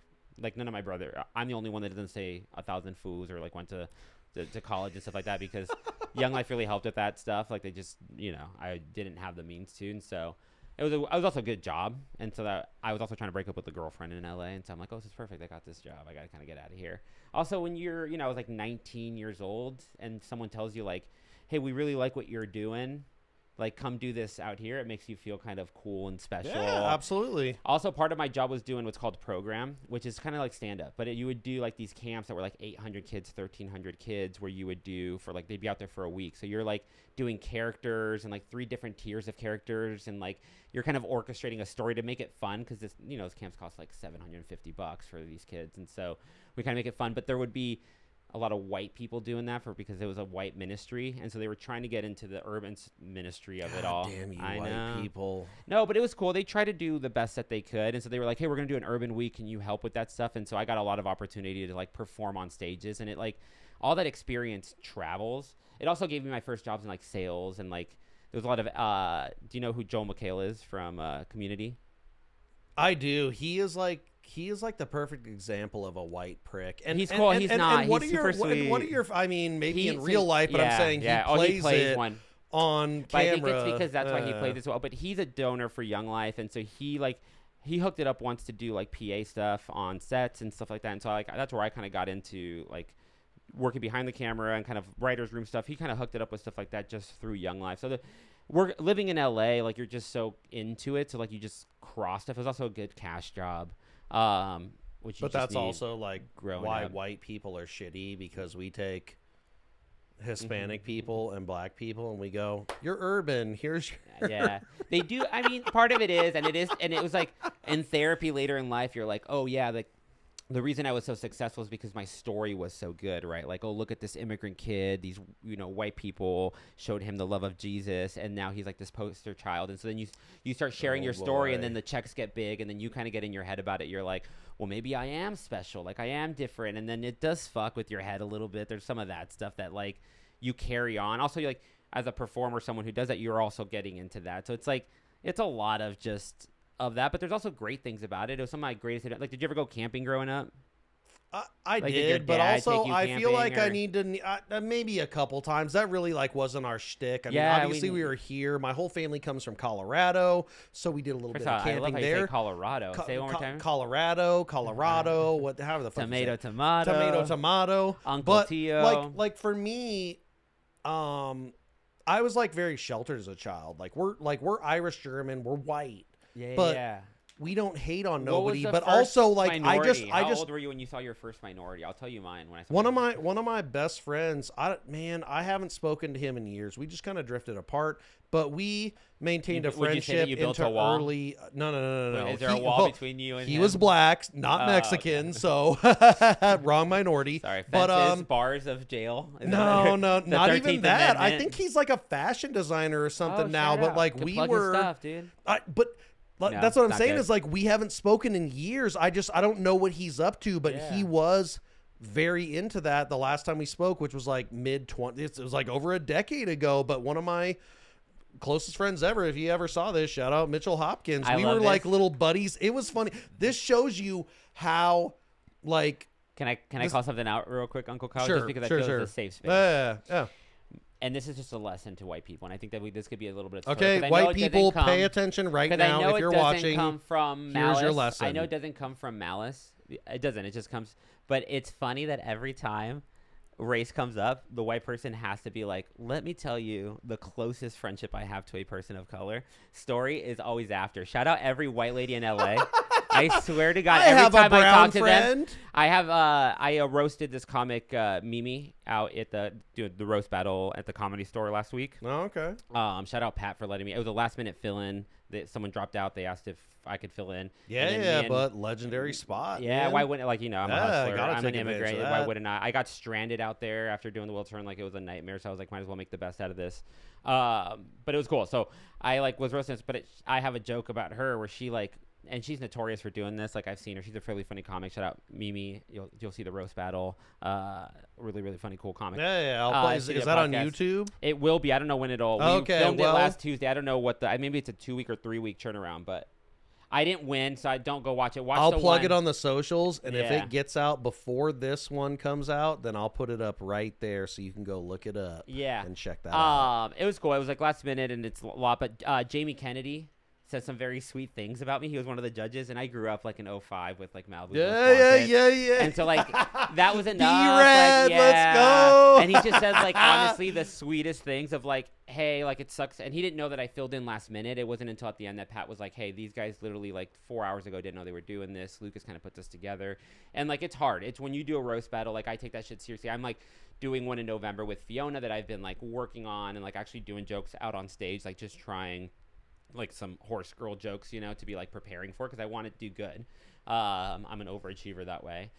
none of my brother. I'm the only one that doesn't say 1,000 foos or like went to college and stuff like that because Young Life really helped with that stuff. Like they just, you know, I didn't have the means to. And so it was also a good job, and so that I was also trying to break up with a girlfriend in LA, and so I'm like, oh, this is perfect. I got this job. I got to kind of get out of here. Also, when you're, I was like 19 years old, and someone tells you like, hey, we really like what you're doing. Like, come do this out here. It makes you feel kind of cool and special. Yeah, absolutely. Also, part of my job was doing what's called program, which is kind of like stand-up. But you would do, like, these camps that were, like, 800 kids, 1,300 kids, where you would do for, like, they'd be out there for a week. So you're, like, doing characters and, like, 3 different tiers of characters. And, like, you're kind of orchestrating a story to make it fun because, this, those camps cost, like, $750 for these kids. And so we kind of make it fun. But there would be a lot of white people doing that because it was a white ministry, and so they were trying to get into the urban ministry of it all. Damn you, I white know. people. No, but it was cool. They tried to do the best that they could, and so they were like, "Hey, we're gonna do an urban week. Can you help with that stuff?" And so I got a lot of opportunity to like perform on stages, and it like all that experience travels. It also gave me my first jobs in like sales, and like there was a lot of. Do you know who Joel McHale is from Community? I do. He is like the perfect example of a white prick. And he's cool. He's not. And what he's are super your? sweet. What are your? I mean, maybe in real life, but I'm saying he plays it one on but camera. I think it's because that's why he plays it so well. But he's a donor for Young Life, and so he hooked it up once to do like PA stuff on sets and stuff like that. And so like that's where I kind of got into like working behind the camera and kind of writers' room stuff. He kind of hooked it up with stuff like that just through Young Life. So we're living in LA, like you're just so into it, so like you just cross stuff. It was also a good cash job. But that's also like why up. white people are shitty, because we take Hispanic people and black people and we go, you're urban, here's your yeah, they do. I mean, part of it is, and it was like in therapy later in life, you're like, oh yeah, like the reason I was so successful is because my story was so good, right? Like, oh, look at this immigrant kid. These, white people showed him the love of Jesus, and now he's like this poster child. And so then you start sharing your story, and then the checks get big, and then you kind of get in your head about it. You're like, well, maybe I am special. Like, I am different. And then it does fuck with your head a little bit. There's some of that stuff that, like, you carry on. Also, like, as a performer, someone who does that, you're also getting into that. So it's like, it's a lot of just... of that, but there's also great things about it. It was some of my greatest. Like, did you ever go camping growing up? I like, did, but also I feel like or... I need to maybe a couple times. That really like wasn't our shtick. I mean, obviously we were here. My whole family comes from Colorado, so we did a little bit of camping I love how there. You say Colorado. Say one more time. Colorado. What? However the fuck. Tomato. Uncle Tio. Like for me, I was like very sheltered as a child. Like we're Irish German. We're white. Yeah. We don't hate on nobody, but also like minority? How old were you when you saw your first minority? I'll tell you mine when I saw one of my best friends. I haven't spoken to him in years. We just kind of drifted apart, but we maintained a friendship into early. No. Is there a wall between you and him? He was black, not Mexican, so wrong minority. Sorry, fences, bars of jail. No, not even that. Amendment. I think he's like a fashion designer or something now. But like Good we were, stuff, dude. That's what I'm saying is like we haven't spoken in years. I don't know what he's up to, but he was very into that the last time we spoke, which was like mid-20s. It was like over a decade ago, but one of my closest friends ever, if you ever saw this, shout out Mitchell Hopkins. We were like little buddies. It was funny. This shows you how like Can I call something out real quick, Uncle Kyle? Sure, just because I feel it's a safe space. Yeah. And this is just a lesson to white people, and I think that this could be a little bit of okay. White people, pay attention right now. If you're watching, come from malice. Here's your lesson. I know it doesn't come from malice. It doesn't. It just comes. But it's funny that every time race comes up, the white person has to be like, "Let me tell you, the closest friendship I have to a person of color." Story is always after. Shout out every white lady in LA. I swear to God, every time I talk to them, I roasted this comic Mimi out at the roast battle at the Comedy Store last week. Oh, okay. Shout out Pat for letting me. It was a last minute fill in that someone dropped out. They asked if I could fill in. But legendary spot. Yeah, man. Why wouldn't I'm a hustler. I'm an immigrant. Why wouldn't I? I got stranded out there after doing the World Turn. Like it was a nightmare. So I was like, might as well make the best out of this. But it was cool. So I was roasting this, but I have a joke about her where she and she's notorious for doing this. Like I've seen her. She's a fairly funny comic. Shout out Mimi. You'll see the roast battle. Really, really funny, cool comic. Yeah. I'll play. Is that on YouTube? It will be. I don't know when it'll. We filmed it last Tuesday. I don't know what maybe it's a 2-week or 3-week turnaround, but I didn't win, so I don't go watch it. I'll plug it on the socials, and if it gets out before this one comes out, then I'll put it up right there so you can go look it up. Yeah. And check that out. It was cool. It was like last minute, and it's a lot. But Jamie Kennedy says some very sweet things about me. He was one of the judges, and I grew up like in '05 with like Malibu. Yeah. And so like that was enough. B-Rad, like, let's go. And he just says like honestly the sweetest things of like, hey, like it sucks. And he didn't know that I filled in last minute. It wasn't until at the end that Pat was like, hey, these guys literally like 4 hours ago didn't know they were doing this. Lucas kind of put this together, and like it's hard. It's when you do a roast battle. Like I take that shit seriously. I'm like doing one in November with Fiona that I've been like working on and like actually doing jokes out on stage, like just trying like some horse girl jokes, you know, to be like preparing for, because I want to do good. I'm an overachiever that way.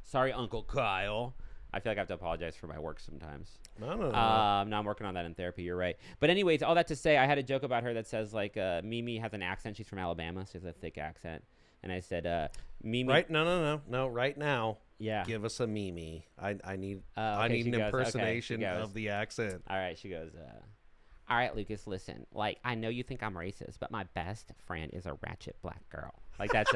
Sorry, Uncle Kyle. I feel like I have to apologize for my work sometimes. No. Now I'm working on that in therapy. You're right. But anyways, all that to say, I had a joke about her that says like Mimi has an accent. She's from Alabama. She has a thick accent. And I said, Mimi. Right? No. Right now. Yeah. Give us a Mimi. I need okay, an goes, impersonation okay, of the accent. All right. She goes, all right, Lucas, listen, like, I know you think I'm racist, but my best friend is a ratchet black girl. Like, that's,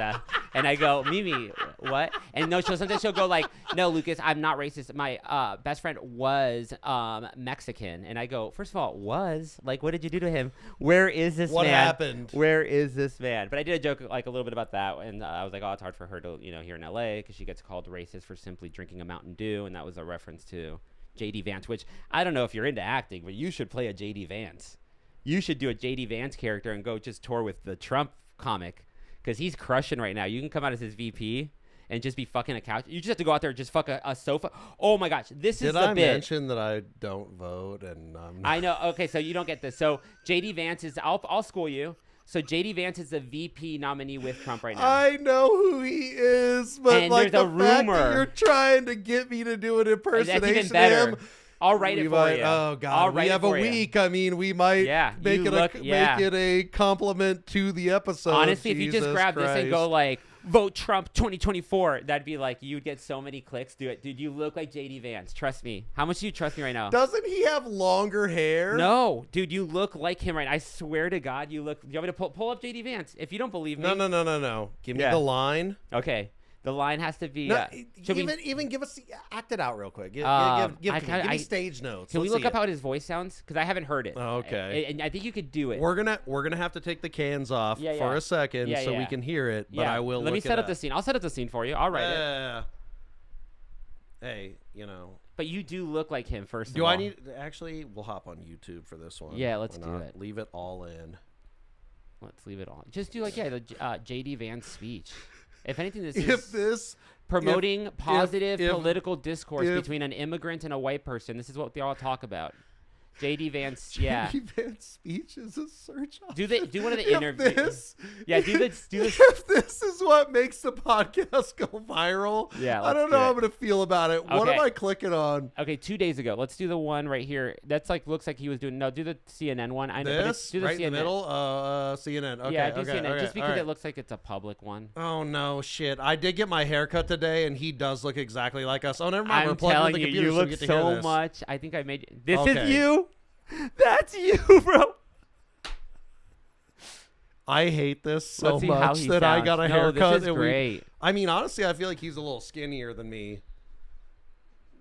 and I go, Mimi, what? And no, sometimes she'll go like, no, Lucas, I'm not racist. My best friend was Mexican. And I go, first of all, was? Like, what did you do to him? Where is this man? What happened? Where is this man? But I did a joke, like, a little bit about that. And I was like, oh, it's hard for her to, you know, here in L.A. because she gets called racist for simply drinking a Mountain Dew. And that was a reference to JD Vance, which I don't know if you're into acting, but you should play a JD Vance. You should do a JD Vance character and go just tour with the Trump comic, because he's crushing right now. You can come out as his VP and just be fucking a couch. You just have to go out there and just fuck a sofa. Oh my gosh, this is the bit. Did I mention that I don't vote? And I know. Okay, so you don't get this. So JD Vance is. I'll school you. So JD Vance is the VP nominee with Trump right now. I know who he is, but and like there's the a fact rumor that you're trying to get me to do an impersonation that's even better. of him. I'll write it for you. Oh God, we have a week. I mean, we might make it a compliment to the episode. Honestly, Jesus if you just grab Christ. this and go like, vote Trump 2024, that'd be like, you'd get so many clicks. Do it, dude. You look like JD Vance. Trust me. How much do you trust me right now? Doesn't he have longer hair? No, dude. You look like him right now. I swear to God, you look. Do you want me to pull up JD Vance? If you don't believe me. No. Give me the line. Okay. The line has to be. No, even give us act it out real quick. Give me stage notes. Can we look up how his voice sounds? Because I haven't heard it. Oh, okay. And I think you could do it. We're gonna have to take the cans off for a second so we can hear it. But I will. Let me set up the scene. I'll set up the scene for you. I'll write it. Hey, you know. But you do look like him. First of all. Do I need? Actually, we'll hop on YouTube for this one. Yeah, let's do it. Leave it all in. Let's leave it all. Just do like the JD Vance speech. If anything, this is promoting positive political discourse between an immigrant and a white person. This is what they all talk about. JD Vance, JD Vance speech is a search option. Do one of the interviews. Do this. If this is what makes the podcast go viral, I don't know how I'm gonna feel about it. Okay. What am I clicking on? Okay, 2 days ago. Let's do the one right here. That's like looks like he was doing. No, do the CNN one. I know. This do the right CNN. in the middle. CNN. Okay. Yeah, do CNN. Just because it looks like it's a public one. Oh no, shit! I did get my haircut today, and he does look exactly like us. Oh, never mind. I'm telling you, you look so much. I think I made this is you. That's you, bro. I hate this so much that I got a haircut. This is great. I mean, honestly, I feel like he's a little skinnier than me.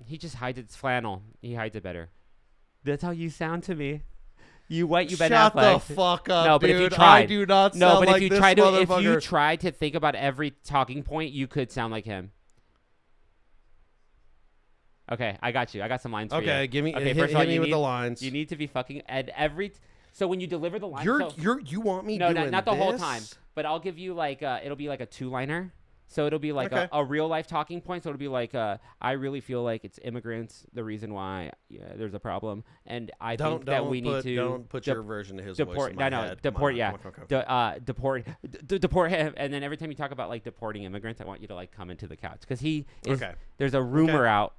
He just hides its flannel. He hides it better. That's how you sound to me. You white, you Ben Affleck. Shut the fuck up, no, but dude. If you tried, I do not sound like this motherfucker. If you tried to think about every talking point, you could sound like him. Okay, I got you. I got some lines for you. Okay, give me. Okay, hit me with the lines. You need to be fucking at every. So when you deliver the line, you want me? No, doing not the this? whole time. But I'll give you like it'll be like a 2-liner. So it'll be like a real life talking point. So it'll be like I really feel like it's immigrants the reason why there's a problem, and I think that we need to don't put your version of his voice in my head. Deport him, and then every time you talk about like deporting immigrants, I want you to like come into the couch because he is. There's a rumor out.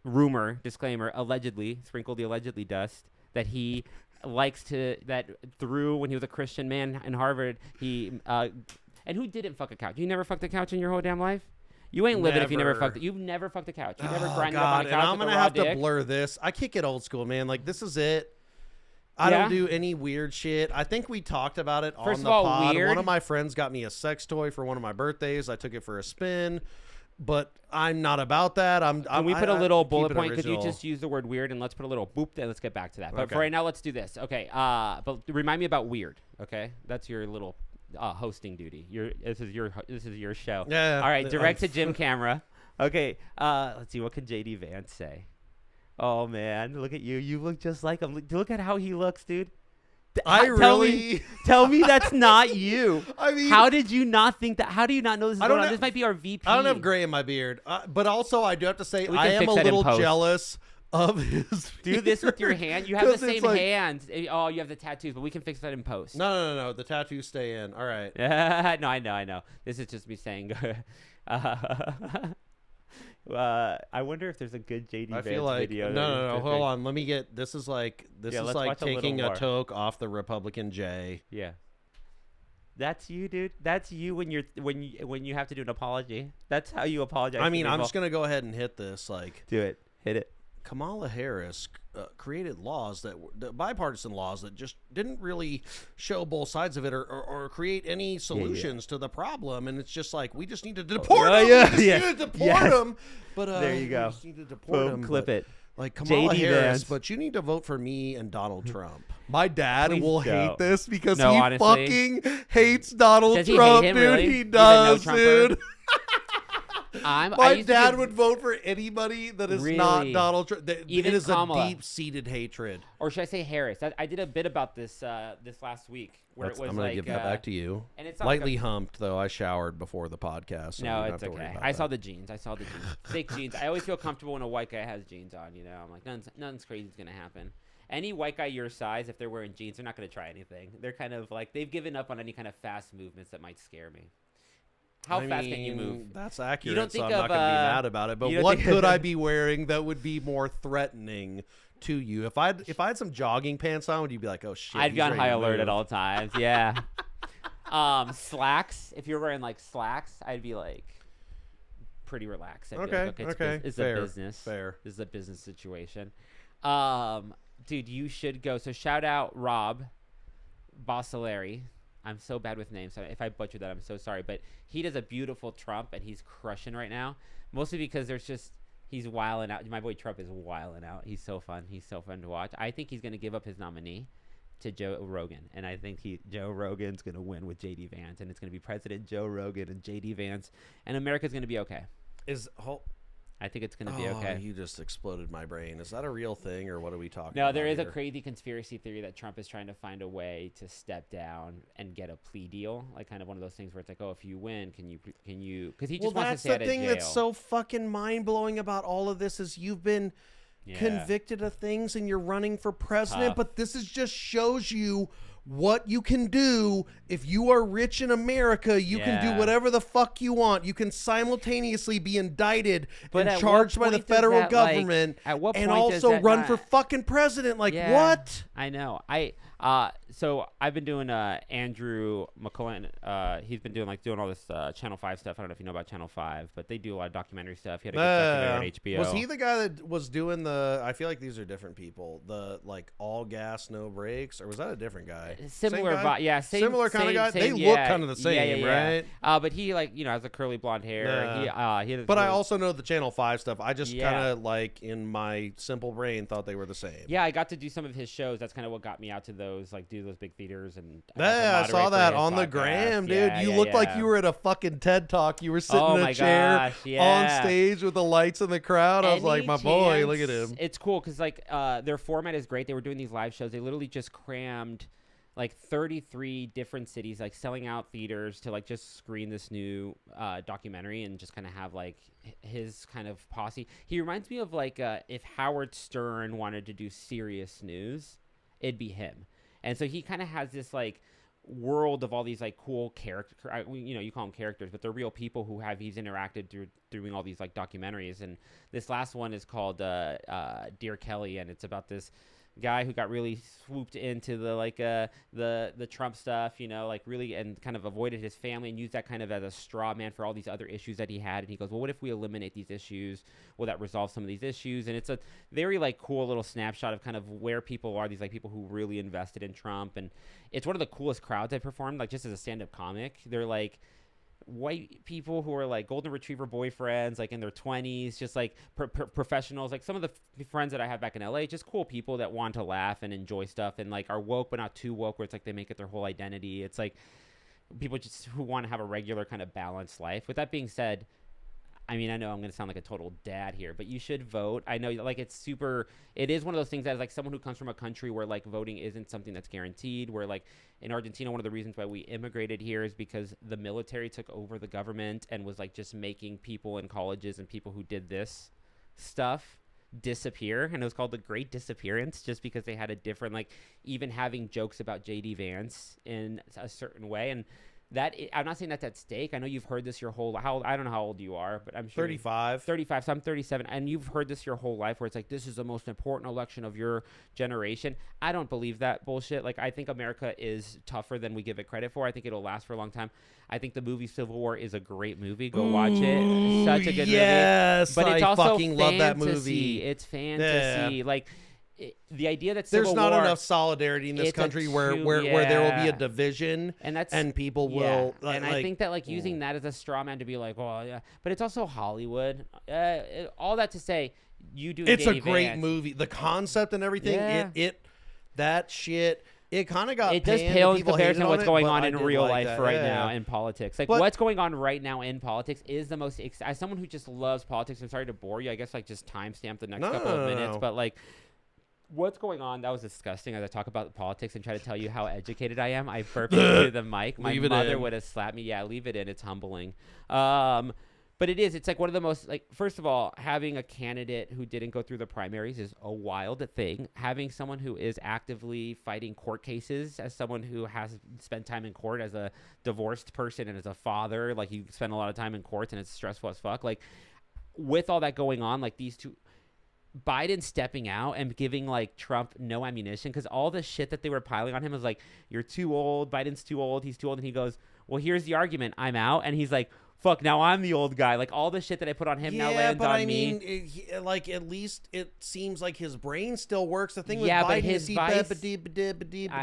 Rumor, disclaimer, allegedly, sprinkle the allegedly dust, that he likes to, that through when he was a Christian man in Harvard, he, and who didn't fuck a couch? You never fucked a couch in your whole damn life? You ain't living if you never fucked it. You've never fucked a couch. You never grinded up on a couch. And I'm going to have to blur this. I kick it old school, man. Like, this is it. I don't do any weird shit. I think we talked about it on the pod. One of my friends got me a sex toy for one of my birthdays. I took it for a spin. but I'm not about that. Can we put a little bullet keep it point? Could you original. just use the word weird and let's put a little boop there. Let's get back to that. But Okay. for right now, let's do this. Okay. But remind me about weird. Okay. That's your little hosting duty. This is your show. Yeah. All right. Direct to Jim camera. Okay. Let's see. What can JD Vance say? Oh man, look at you. You look just like him. Look at how he looks, dude. Tell me that's not you. I mean, how did you not think that? How do you not know this is going on? This might be our VP. I don't have gray in my beard, but also I do have to say We can I am fix a that in little post. jealous of his. Do this with your hand. You have 'Cause the it's same like- hands. Oh, you have the tattoos, but we can fix that in post. No. The tattoos stay in. All right. No, I know. This is just me saying. I wonder if there's a good JD I Vance feel like video. no. Hold on. Let me get. This is like let's like watch a little taking a more. toke off the Republican J. Yeah. That's you, dude. That's you when you have to do an apology. That's how you apologize. I mean, to I'm people. just gonna go ahead and hit this. Like, do it. Hit it. Kamala Harris created laws bipartisan laws that just didn't really show both sides of it or create any solutions to the problem. And it's just like, we just need to deport them. yeah, We just yeah. need to deport them. But There you go. We just need to deport Boom, them. clip But, it. like Kamala JD Harris, Vance. but you need to vote for me and Donald Trump. My dad Please will don't. hate this because No, he honestly. fucking hates Donald Does he hate Trump, him, dude. really? He He's a no does, Trumper? dude. I My used to dad be- would vote for anybody that is not Really? Donald Trump. Even It is Kamala. a deep-seated hatred. Or should I say Harris? I did a bit about this this last week where it was I'm gonna like give that back to you. and it's not like Lightly humped, though. I showered before the podcast. So No, you don't it's have to worry okay. about I that. saw the jeans. Fake jeans. I always feel comfortable when a white guy has jeans on. You know, I'm like, nothing's crazy is gonna happen. Any white guy your size, if they're wearing jeans, they're not gonna try anything. They're kind of like they've given up on any kind of fast movements that might scare me. How I fast can you mean, move? That's accurate, don't so think I'm not of, going to be mad about it. But you don't what think- could I be wearing that would be more threatening to you? If I had some jogging pants on, would you be like, oh, shit, I'd he's be on ready high to alert move? at all times. Yeah. Slacks. If you're wearing like slacks, I'd be like pretty relaxed. I'd be like, Okay. It's Fair, a business. fair. This is a business situation. Dude, you should go. So shout out Rob Bossaleri. I'm so bad with names. So if I butcher that, I'm so sorry. But he does a beautiful Trump, and he's crushing right now. Mostly because he's wilding out. My boy Trump is wilding out. He's so fun. He's so fun to watch. I think he's going to give up his nominee to Joe Rogan, and I think Joe Rogan's going to win with JD Vance, and it's going to be President Joe Rogan and JD Vance, and America's going to be okay. I think it's going to be okay. You just exploded my brain. Is that a real thing, or what are we talking No, about there is a here? crazy conspiracy theory that Trump is trying to find a way to step down and get a plea deal, like kind of one of those things where it's like, oh, if you win, can you? Because he just wants to that's stay the out of thing jail. that's so fucking mind-blowing about all of this is you've been convicted of things and you're running for president, Tough. but this just shows you what you can do if you are rich in America. You can do whatever the fuck you want. You can simultaneously be indicted But and at charged what by the point does federal that, like, government at what and point does also that run not- for fucking president. Like, Yeah, what? I know. So I've been doing Andrew McCullen. He's been doing all this Channel 5 stuff. I don't know if you know about Channel 5, but they do a lot of documentary stuff. He had a good documentary on HBO. Was he the guy that was doing I feel like these are different people. The like all gas, no brakes, or was that a different guy? Similar, Same guy? yeah, same, Similar kind of same- guy? same- They look yeah, kind of the same, right? But he has a curly blonde hair. He had But I really- also know the Channel 5 stuff. I just Yeah. kind of like in my simple brain thought they were the same. Yeah, I got to do some of his shows. That's kind of what got me out to those, do those big theaters. And Yeah, I saw that on the gram, dude. You looked like you were at a fucking TED Talk. You were sitting in a chair on stage with the lights in the crowd. I was like, my boy, look at him. It's cool because their format is great. They were doing these live shows. They literally just crammed 33 different cities, selling out theaters to just screen this new documentary and just kind of have his kind of posse. He reminds me of if Howard Stern wanted to do serious news, it'd be him. And so he kind of has this world of all these cool characters. You call them characters, but they're real people he's interacted through doing all these documentaries. And this last one is called Dear Kelly, and it's about this guy who got really swooped into the Trump stuff, really, and kind of avoided his family and used that kind of as a straw man for all these other issues that he had. And he goes, well, what if we eliminate these issues? Will that resolve some of these issues? And it's a very cool little snapshot of kind of where people are, these people who really invested in Trump. And it's one of the coolest crowds I've performed, just as a stand-up comic. They're white people who are like golden retriever boyfriends, like in their 20s, just like professionals, like some of the friends that I have back in LA, just cool people that want to laugh and enjoy stuff and like are woke but not too woke, where it's like they make it their whole identity. It's like people just who want to have a regular kind of balanced life. With that being said, I mean, I know I'm going to sound like a total dad here, but you should vote. I know, like, it is one of those things that, like, someone who comes from a country where, like, voting isn't something that's guaranteed, where, like, in Argentina, one of the reasons why we immigrated here is because the military took over the government and was, like, just making people in colleges and people who did this stuff disappear. And it was called the Great Disappearance, just because they had a different, like, even having jokes about JD Vance in a certain way. And I'm not saying that's at stake. I know you've heard this your whole I don't know how old you are, but I'm sure 35. 35, so I'm 37, and you've heard this your whole life, where it's like, this is the most important election of your generation. I don't believe that bullshit. Like, I think America is tougher than we give it credit for. I think it'll last for a long time. I think the movie Civil War is a great movie. Go watch it. Such a good yes, movie. But it's I also fucking fantasy. love that movie. It's fantasy. Yeah. Like, the idea that Civil there's not War, enough solidarity in this country where there will be a division and people will and I think that, like, using that as a straw man to be like, well, yeah, but it's also Hollywood. All that to say, it's a great Vance, movie. The concept and everything, that shit, it kind of got it does pale in comparison to what's going on in real life that. right now in politics. Like, what's going on right now in politics is the most as someone who just loves politics, I'm sorry to bore you, I guess, like, just timestamp the next couple of minutes, but like, what's going on? That was disgusting. As I talk about politics and try to tell you how educated I am, I burped into the mic. My mother would have slapped me. Yeah, leave it in. It's humbling. But it is. It's like one of the most, like, first of all, having a candidate who didn't go through the primaries is a wild thing. Having someone who is actively fighting court cases, as someone who has spent time in court as a divorced person and as a father, like, you spend a lot of time in courts and it's stressful as fuck. Like, with all that going on, like, these two, Biden stepping out and giving, like, Trump no ammunition, because all the shit that they were piling on him was like, you're too old, Biden's too old, he's too old, and he goes, well, here's the argument, I'm out, and he's like, fuck, now I'm the old guy. Like, all the shit that I put on him now lands on me. Yeah, but I mean, like, at least it seems like his brain still works. The thing with but Biden his is I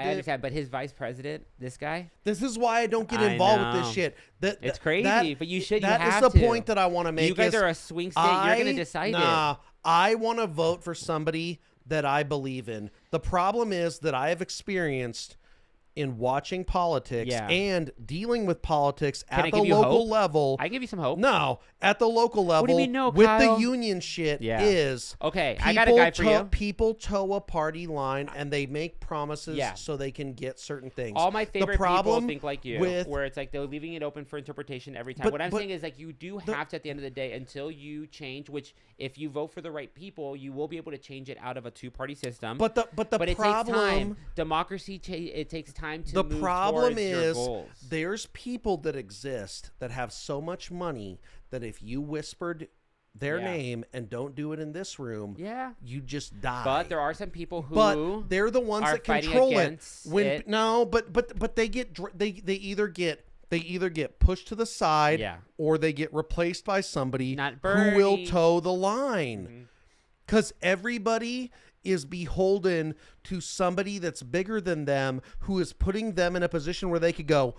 understand, but his vice president, this guy. This is why I don't get involved with this shit. It's crazy, but you should. That you have is the to. point that I want to make. You guys are a swing state. You're going to decide it. I want to vote for somebody that I believe in. The problem is that I have experienced in watching politics and dealing with politics at the local level. I give you some hope. No, at the local level. What do you mean no, with Kyle? the union shit is okay. I got a guy for you. People toe a party line and they make promises so they can get certain things. All my favorite people think like you, where it's like they're leaving it open for interpretation every time. What I'm saying is, like, you do have to, at the end of the day, until you change. Which, if you vote for the right people, you will be able to change it out of a two-party system. But it takes time. Democracy, it takes time to. The problem is there's people that exist that have so much money that if you whispered their name and don't do it in this room, you just die. But there are some people who they're the ones that control it. But they either get pushed to the side or they get replaced by somebody who will toe the line. Because everybody is beholden to somebody that's bigger than them, who is putting them in a position where they could go,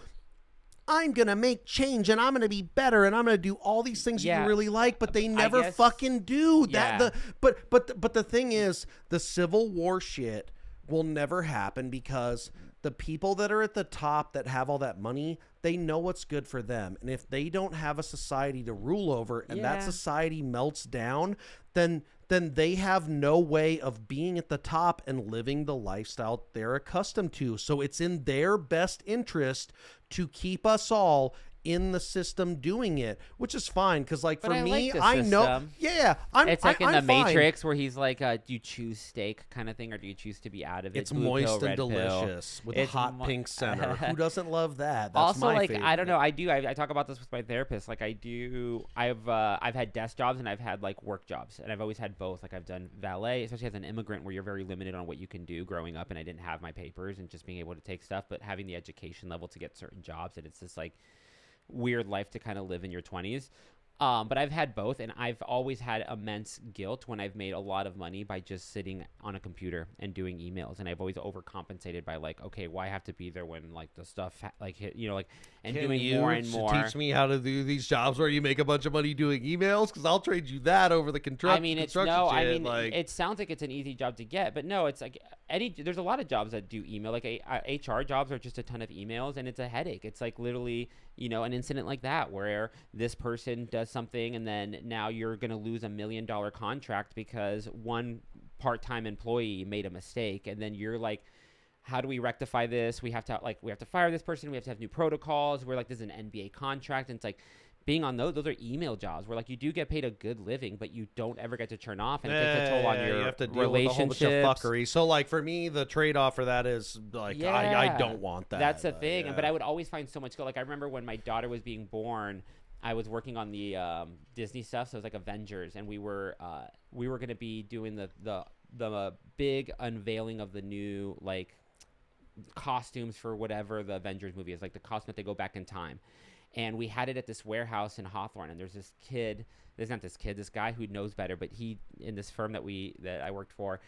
I'm going to make change and I'm going to be better and I'm going to do all these things you really like, but they never fucking do that. But the thing is, the Civil War shit will never happen because the people that are at the top that have all that money, they know what's good for them. And if they don't have a society to rule over and that society melts down, then they have no way of being at the top and living the lifestyle they're accustomed to. So it's in their best interest to keep us all in the system doing it, which is fine. Because, like, for me, I know. Yeah. It's like in the Matrix where he's like, do you choose steak kind of thing, or do you choose to be out of it? It's moist and delicious with a hot pink center. Who doesn't love that? That's also, my like, favorite. I don't know. I talk about this with my therapist. Like, I've had desk jobs and I've had, like, work jobs, and I've always had both. Like, I've done valet, especially as an immigrant, where you're very limited on what you can do growing up, and I didn't have my papers and just being able to take stuff, but having the education level to get certain jobs, and it's just like weird life to kind of live in your 20s. But I've had both, and I've always had immense guilt when I've made a lot of money by just sitting on a computer and doing emails. And I've always overcompensated by like, okay, why have to be there when like the stuff like hit, you know, like, and Can doing you more and more. teach me how to do these jobs where you make a bunch of money doing emails? Because I'll trade you that over the construction. I mean, it sounds like it's an easy job to get, but no, it's like there's a lot of jobs that do email. Like HR jobs are just a ton of emails, and it's a headache. It's like literally, you know, an incident like that where this person does something, and then now you're going to lose $1 million contract because one part-time employee made a mistake, and then you're like, how do we rectify this? We have to fire this person. We have to have new protocols. We're like, this is an NBA contract, and it's like, being on those are email jobs where like you do get paid a good living, but you don't ever get to turn off, and it takes a toll on your you have to deal relationships. With a whole bunch of fuckery. So like for me, the trade-off for that is like I don't want that. That's the thing. But I would always find so much skill. Like I remember when my daughter was being born, I was working on the Disney stuff, so it was like Avengers, and we were going to be doing the big unveiling of the new like costumes for whatever the Avengers movie is, like the costume that they go back in time. And we had it at this warehouse in Hawthorne, and there's this guy who knows better, but he, in this firm that I worked for,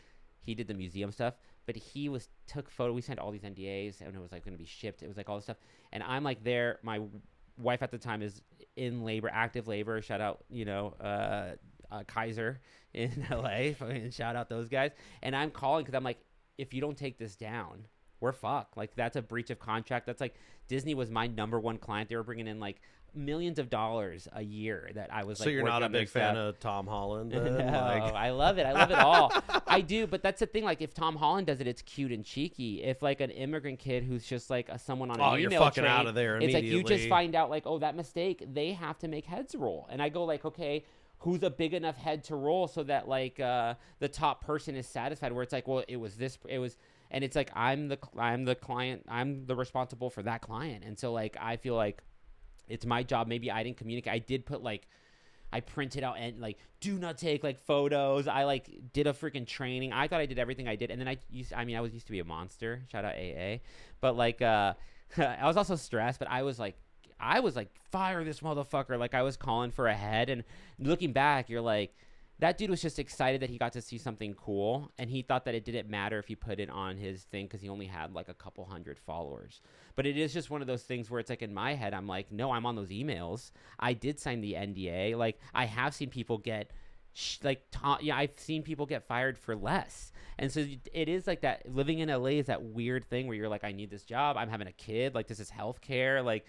he did the museum stuff, but he took photo. We signed all these NDAs, and it was like going to be shipped. It was like all this stuff. And I'm like there, my wife at the time is in labor, active labor. Shout out, you know, Kaiser in LA. Shout out those guys. And I'm calling because I'm like, if you don't take this down, we're fucked. Like that's a breach of contract. That's like Disney was my number one client. They were bringing in like millions of dollars a year that I was like. So you're not a big fan of Tom Holland? No, I love it. I love it all. I do, but that's the thing. Like if Tom Holland does it, it's cute and cheeky. If like an immigrant kid who's just like someone on an email you're fucking train, out of there it's immediately. like you just find out like, oh, that mistake. They have to make heads roll, and I go like, okay, who's a big enough head to roll so that like the top person is satisfied? Where it's like, well, it was this, it was. And it's like I'm the client, I'm the responsible for that client, and so like I feel like it's my job. Maybe I didn't communicate. I did put like I printed out and like do not take like photos. I like did a freaking training. I thought I did everything I did, and then I used to be a monster. Shout out AA, but like I was also stressed. But I was like fire this motherfucker. Like I was calling for a head, and looking back, you're like. That dude was just excited that he got to see something cool, and he thought that it didn't matter if he put it on his thing because he only had like a couple hundred followers. But it is just one of those things where it's like in my head, I'm like, no, I'm on those emails. I did sign the NDA. Like I have seen people get I've seen people get fired for less. And so it is like that. Living in LA is that weird thing where you're like, I need this job. I'm having a kid. Like this is healthcare. Like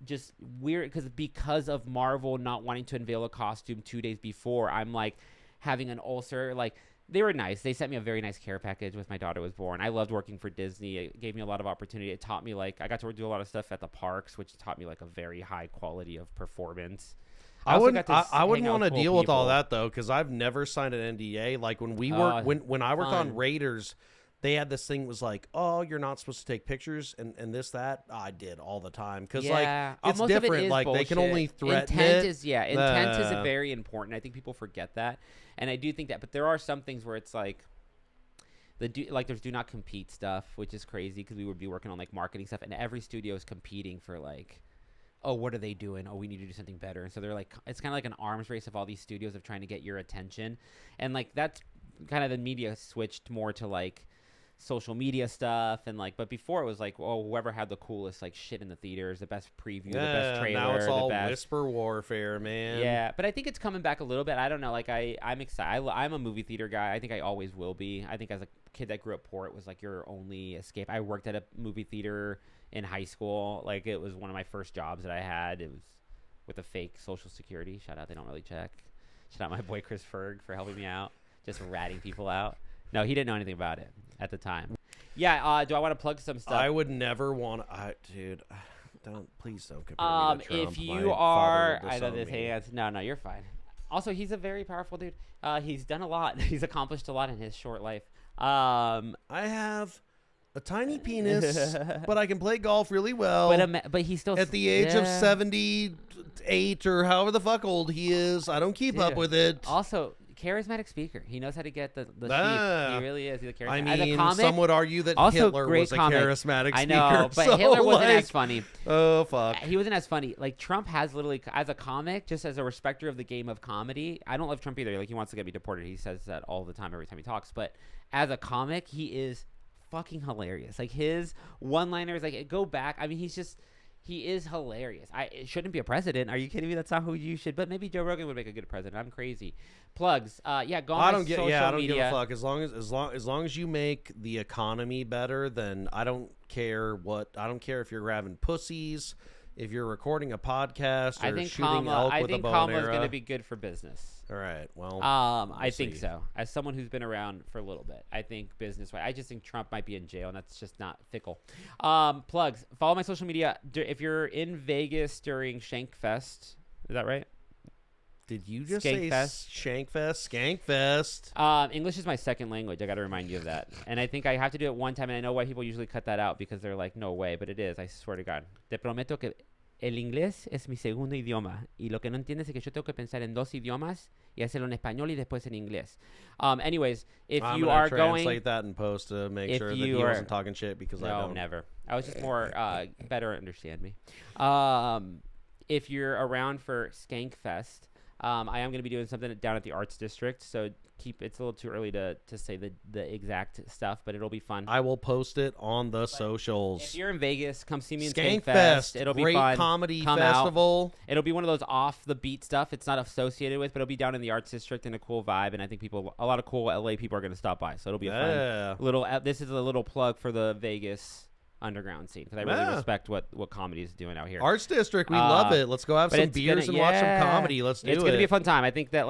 just weird because of Marvel not wanting to unveil a costume 2 days before. I'm like having an ulcer. Like they were nice. They sent me a very nice care package when my daughter was born. I loved working for Disney. It gave me a lot of opportunity. It taught me like I got to do a lot of stuff at the parks, which taught me like a very high quality of performance. I wouldn't want to deal with all that though, because I've never signed an NDA. Like when we worked when I worked on Raiders. They had this thing was like, oh, you're not supposed to take pictures and this, that. I did all the time. Because, like, it's different. Like, bullshit. They can only threaten Intent is very important. I think people forget that. And I do think that. But there are some things where it's like, there's do not compete stuff, which is crazy because we would be working on, like, marketing stuff. And every studio is competing for, like, oh, what are they doing? Oh, we need to do something better. And so they're like, it's kind of like an arms race of all these studios of trying to get your attention. And, like, that's kind of the media switched more to, like, social media stuff and like, but before it was like, oh, whoever had the coolest like shit in the theaters, the best preview, the best trailer. Now it's all whisper warfare, man. Yeah, but I think it's coming back a little bit. I don't know. Like I'm excited. I'm a movie theater guy. I think I always will be. I think as a kid that grew up poor, it was like your only escape. I worked at a movie theater in high school. Like it was one of my first jobs that I had. It was with a fake social security. Shout out, they don't really check. Shout out my boy Chris Ferg for helping me out, just ratting people out. No, he didn't know anything about it at the time. Yeah, do I want to plug some stuff? I would never want to, dude. Please don't compare me to Trump. If you are, I know this hands. No, you're fine. Also, he's a very powerful dude. He's done a lot. He's accomplished a lot in his short life. I have a tiny penis, but I can play golf really well. But he's still at the age of 78 or however the fuck old he is. I don't keep up with it. Also, charismatic speaker. He knows how to get the sheep. He really is. He's a charismatic. I As a mean, comic, some would argue that also Hitler great was a comic. charismatic speaker. I know, but so, Hitler wasn't like, as funny. Oh, fuck. He wasn't as funny. Like, Trump has literally, as a comic, just as a respecter of the game of comedy, I don't love Trump either. Like, he wants to get me deported. He says that all the time, every time he talks. But as a comic, he is fucking hilarious. Like, his one-liners, like, go back. I mean, he is hilarious. It shouldn't be a president. Are you kidding me? That's not who you should. But maybe Joe Rogan would make a good president. I'm crazy. Plugs. Yeah, go on I my don't get. social Yeah, I don't media. give a fuck. As long as you make the economy better, then I don't care what. I don't care if you're grabbing pussies, if you're recording a podcast, or I think shooting elk I with think a bow and Kamala's arrow. going to be good for business. All right. Well, I think see. so. As someone who's been around for a little bit, I think business-wise, I just think Trump might be in jail, and that's just not fickle. Plugs. Follow my social media. If you're in Vegas during Shankfest, is that right? Did you just Skankfest. say Shankfest? Skankfest. English is my second language. I got to remind you of that. And I think I have to do it one time, and I know why people usually cut that out because they're like, no way, but it is. I swear to God. Te prometo que el inglés es mi segundo idioma. Y lo que no entiendes es que yo tengo que pensar en dos idiomas y hacerlo en español y después en inglés. Anyways, if I'm you gonna are translate going... that in post to make if sure that you he are- wasn't talking shit because I No, don't. never. I was just more better understand me. If you're around for Skankfest, I am going to be doing something down at the Arts District, so it's a little too early to say the exact stuff, but it'll be fun. I will post it on the socials. If you're in Vegas, come see me in Skankfest, Skankfest. It'll be great fun. comedy Come out. festival. It'll be one of those off the beat stuff. It's not associated with, but it'll be down in the Arts District in a cool vibe, and I think a lot of cool LA people are going to stop by, so it'll be a Yeah. fun little. This is a little plug for the Vegas underground scene because I really Yeah. respect what comedy is doing out here. Arts District, we love it. Let's go have but some it's beers gonna- and watch some yeah. comedy. Let's do it. It's going to be a fun time. I think that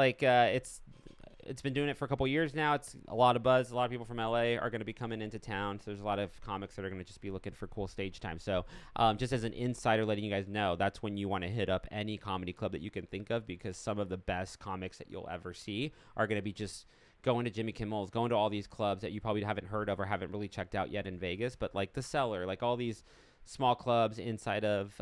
it's been doing it for a couple years now. It's a lot of buzz. A lot of people from LA are going to be coming into town. So there's a lot of comics that are going to just be looking for cool stage time. So just as an insider letting you guys know, that's when you want to hit up any comedy club that you can think of because some of the best comics that you'll ever see are going to be just going to Jimmy Kimmel's, going to all these clubs that you probably haven't heard of or haven't really checked out yet in Vegas. But like The Cellar, like all these small clubs inside of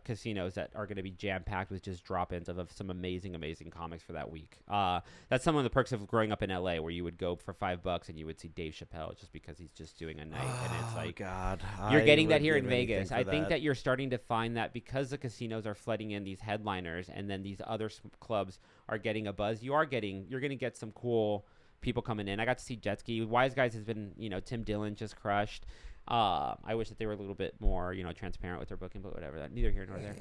casinos that are going to be jam-packed with just drop-ins of some amazing comics for that week. That's some of the perks of growing up in LA where you would go for $5 and you would see Dave Chappelle just because he's just doing a night. And it's like, God, you're I getting would that here in give anything Vegas. for I think that you're starting to find that because the casinos are flooding in these headliners and then these other clubs are getting a buzz, you're going to get some cool people coming in. I got to see Jet Ski. Wise Guys has been, Tim Dillon just crushed. I wish that they were a little bit more, transparent with their booking, but whatever. Neither here nor there.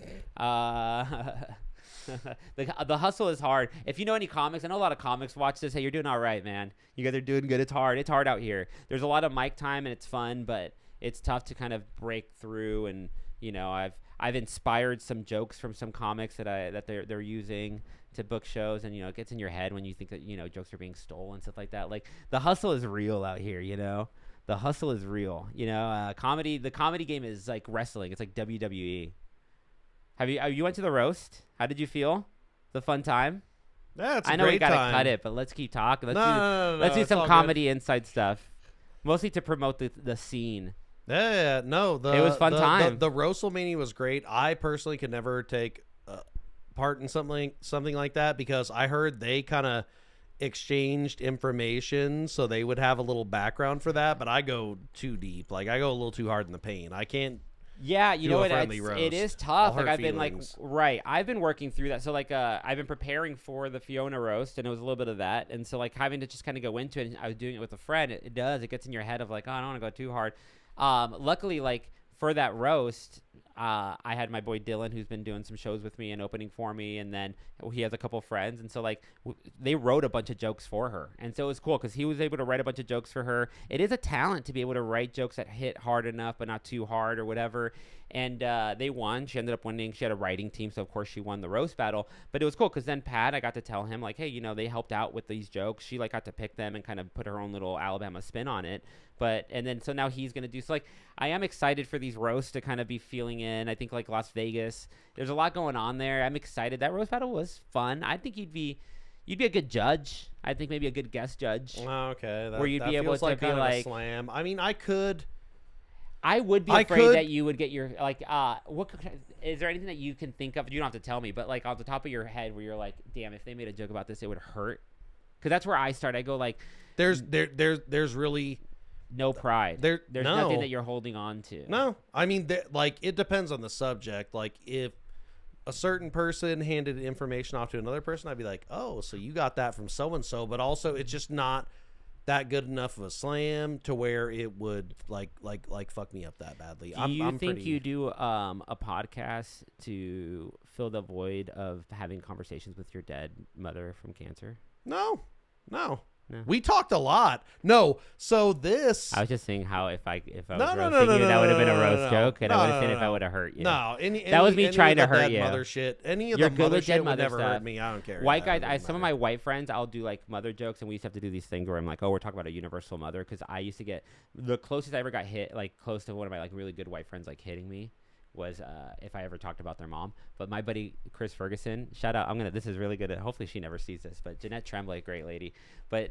The hustle is hard. If you know any comics, I know a lot of comics watch this. Hey, you're doing all right, man. You guys are doing good. It's hard. It's hard out here. There's a lot of mic time and it's fun, but it's tough to kind of break through. And I've inspired some jokes from some comics that they're using to book shows, and it gets in your head when you think that jokes are being stolen and stuff like that. Like the hustle is real out here. The hustle is real. The comedy game is like wrestling. It's like WWE. You went to the roast? How did you feel? The fun time? Yeah, it's a I know we great gotta time. cut it, but let's keep talking. No, Let's do it's some all comedy inside stuff, mostly to promote the scene. Yeah, no, It was fun time. The Roastlemania was great. I personally could never take part in something like that because I heard they kind of exchanged information, so they would have a little background for that. But I go too deep. Like I go a little too hard in the paint. I can't. Yeah, you do know a what? friendly roast. It is I'll tough. Like hurt I've been feelings. I've been working through that. So I've been preparing for the Fiona roast, and it was a little bit of that. And so having to just kind of go into it. And I was doing it with a friend. It gets in your head of like, oh, I don't want to go too hard. Luckily, for that roast, I had my boy Dylan, who's been doing some shows with me and opening for me, and then he has a couple friends, and so they wrote a bunch of jokes for her, and so it was cool because he was able to write a bunch of jokes for her. It is a talent to be able to write jokes that hit hard enough but not too hard or whatever. And they won. She ended up winning. She had a writing team, so of course she won the roast battle. But it was cool because then Pat, I got to tell him like, hey, they helped out with these jokes. She got to pick them and kind of put her own little Alabama spin on it. So now he's gonna do so. I am excited for these roasts to kind of be feeling in. I think Las Vegas, there's a lot going on there. I'm excited. That roast battle was fun. I think you'd be a good judge. I think maybe a good guest judge. Okay, where you'd be able feels to like be kind of a like slam. I mean, I could. I would be afraid that you would get your what is there anything that you can think of? You don't have to tell me, but off the top of your head where you're like, damn, if they made a joke about this, it would hurt. Because that's where I start. I go like, there's really no pride. There's nothing that you're holding on to. No, I mean, like, it depends on the subject. Like, if a certain person handed information off to another person, I'd be like, oh, so you got that from so and so, but also it's just not that good enough of a slam to where it would like fuck me up that badly. Do you think you do a podcast to fill the void of having conversations with your dead mother from cancer? No. We talked a lot. No, so this. I was just saying how if I was roasting you, that would have been a roast joke, and I would have said if I would have hurt you. No, that was me trying to hurt you. Mother shit. Any of You're the good mother with shit dead would mother never stuff. hurt me. I don't care. White guys, some of my white friends, I'll do like mother jokes, and we used to have to do these things where I'm like, oh, we're talking about a universal mother, because I used to get the closest I ever got hit, like close to one of my like really good white friends like hitting me, was if I ever talked about their mom. But my buddy Chris Ferguson, shout out, this is really good. Hopefully she never sees this, but Jeanette Tremblay, great lady. But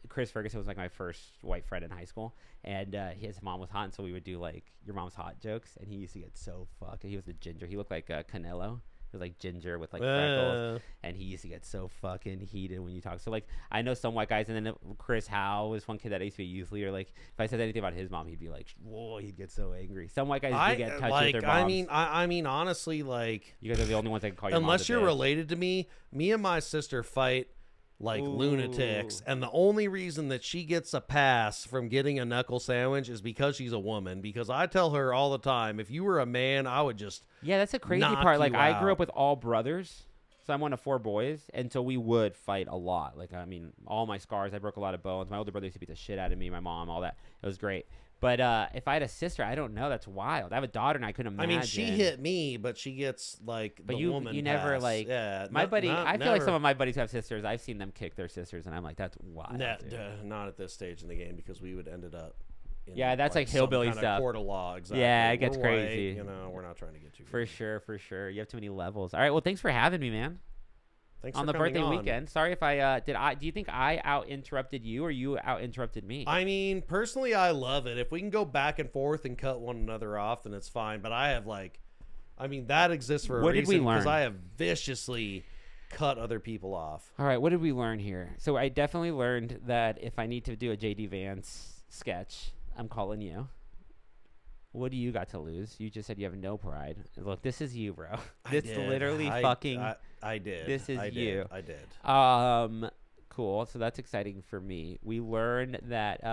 Chris Ferguson was like my first white friend in high school, and his mom was hot, and so we would do like your mom's hot jokes, and he used to get so fucking, he was the ginger, he looked like Canelo. He was like ginger with like freckles, and he used to get so fucking heated when you talk. So like I know some white guys, and then Chris Howe was one kid that used to be a youth leader. Like if I said anything about his mom, he'd be like, whoa, he'd get so angry. Some white guys do get touchy with their moms. I mean, honestly, like, you guys are the only ones that can call you unless you're related to me. Me and my sister fight like lunatics, and the only reason that she gets a pass from getting a knuckle sandwich is because she's a woman. Because I tell her all the time, if you were a man, I would just that's a crazy part. Like I grew up with all brothers, so I'm one of 4 boys, and so we would fight a lot. Like I mean, all my scars, I broke a lot of bones. My older brother used to beat the shit out of me, my mom, all that. It was great. But if I had a sister, I don't know. That's wild. I have a daughter, and I couldn't imagine. I mean, she hit me, but she gets like but the you woman never pass. like. Yeah, my buddy, I feel like never. some of my buddies who have sisters. I've seen them kick their sisters, and I'm like, that's wild. Not at this stage in the game, because we would ended up. In that's like hillbilly some kind stuff. Of court of law, exactly. Yeah, it gets we're crazy. White, we're not trying to get too. For sure. You have too many levels. All right, well, thanks for having me, man. Thanks on for the coming birthday on. weekend. Sorry if I do you think I out interrupted you, or you out interrupted me? I mean, personally, I love it. If we can go back and forth and cut one another off, then it's fine. But I have that exists for a reason. What did we learn? Because I have viciously cut other people off. All right, what did we learn here? So I definitely learned that if I need to do a JD Vance sketch, I'm calling you. What do you got to lose? You just said you have no pride. Look, this is you, bro. This literally fucking. I did. This is you. I did. Cool. So that's exciting for me. We learned that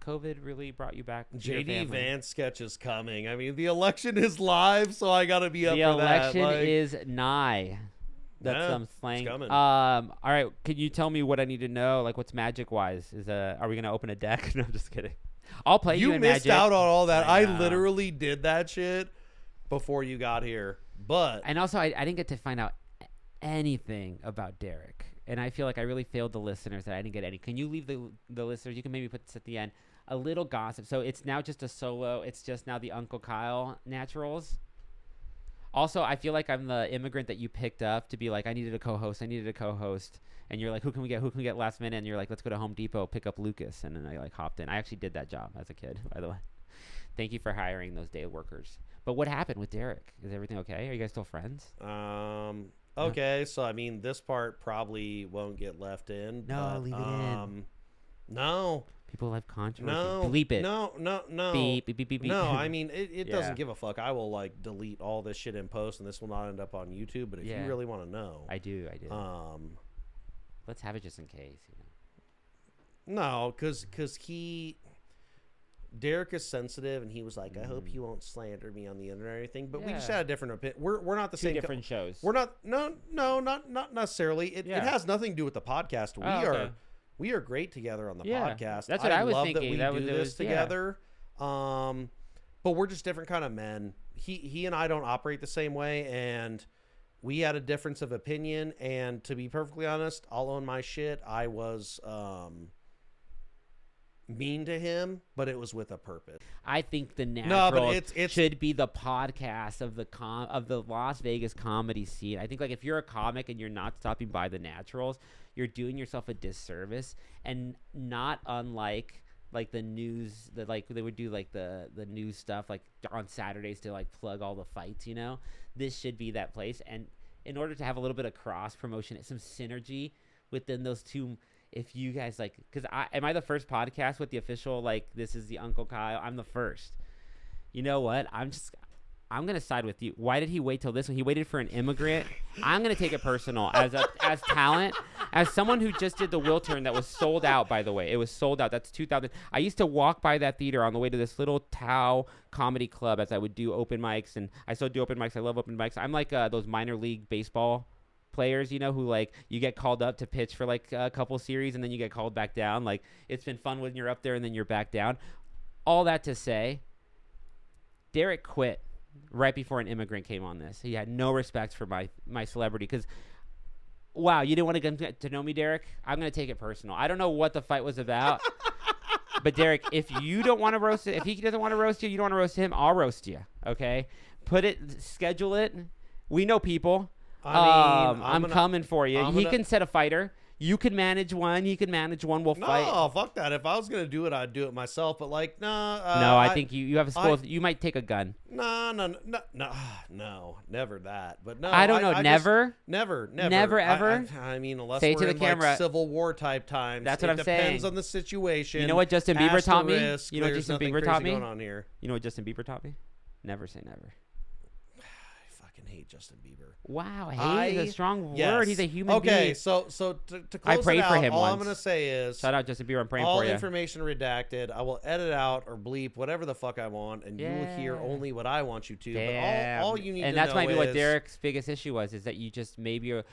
COVID really brought you back to your JD family. Vance sketch is coming. I mean, the election is live, so I got to be up the for that. The election is nigh. That's some slang. It's coming. All right. Can you tell me what I need to know? Like, what's magic wise? Are we gonna open a deck? No, I'm just kidding. I'll play you in missed Magic. out on all that. I literally did that shit before you got here. But and also I didn't get to find out anything about Derek. And I feel like I really failed the listeners that I didn't get any. Can you leave the listeners, you can maybe put this at the end, a little gossip. So it's now just a solo. It's just now the Uncle Kyle Naturals. Also, I feel like I'm the immigrant that you picked up to be like, I needed a co-host. And you're like, who can we get last minute? And you're like, let's go to Home Depot, pick up Lucas. And then I like hopped in. I actually did that job as a kid, by the way. Thank you for hiring those day workers. But what happened with Derek? Is everything okay? Are you guys still friends? Okay. So, I mean, this part probably won't get left in. No, leave it in. No. People have controversy. No. Bleep it. No. Beep, beep, beep, beep, beep. No, I mean, it doesn't give a fuck. I will, like, delete all this shit in post, and this will not end up on YouTube. But if you really want to know. I do. Let's have it just in case, No, because Derek is sensitive, and he was like, I hope you won't slander me on the internet or anything. But we just had a different opinion. We're not the same. Two different shows. We're not. No, not necessarily. It has nothing to do with the podcast. We are great together on the podcast. That's what I was love thinking. That we do this together. But we're just different kind of men. He and I don't operate the same way, and we had a difference of opinion. And to be perfectly honest, I'll own my shit. I was mean to him, but it was with a purpose. I think the Natural should be the podcast of the Las Vegas comedy scene. I think like if you're a comic and you're not stopping by the Naturals, you're doing yourself a disservice. And not unlike like the news that like they would do like the news stuff like on Saturdays to like plug all the fights, this should be that place. And in order to have a little bit of cross promotion, some synergy within those two. If you guys like, because am I the first podcast with the official, like, this is the Uncle Kyle? I'm the first. You know what? I'm going to side with you. Why did he wait till this one? He waited for an immigrant. I'm going to take it personal as talent, as someone who just did the Will Turn that was sold out, by the way. It was sold out. That's 2000. I used to walk by that theater on the way to this little Tao comedy club as I would do open mics, and I still do open mics. I love open mics. I'm like those minor league baseball players, you know, who like you get called up to pitch for like a couple series and then you get called back down. Like, it's been fun when you're up there and then you're back down. All that to say, Derek quit right before an immigrant came on this. He had no respect for my celebrity because, wow, you didn't want to get to know me, Derek? I'm going to take it personal. I don't know what the fight was about. But Derek, if you don't want to roast it, if he doesn't want to roast you, you don't want to roast him, I'll roast you, okay? Schedule it. We know people. I'm coming for you. He can set a fighter. You can manage one. He can manage one. We'll fight. No, fuck that. If I was gonna do it, I'd do it myself. But like, nah. No, I think you have a skill. You might take a gun. No, never that. But no, I don't know. Never, ever. I mean, unless say we're to the in camera, like Civil War type times. That's what I'm saying. It depends on the situation. You know what Justin Bieber taught me? You know what There's Justin nothing Bieber taught crazy me? going on here. You know what Justin Bieber taught me? Never say never. I fucking hate Justin Bieber. Wow, hate is a strong word. He's a human being. Okay, so to close I prayed it out, for him all once. I'm gonna say is, shout out Justin Bieber. I'm praying all for you. information redacted. I will edit out or bleep whatever the fuck I want, and you will hear only what I want you to. Damn. But all you need and to that's know maybe is, what Derek's biggest issue was, is that you just maybe are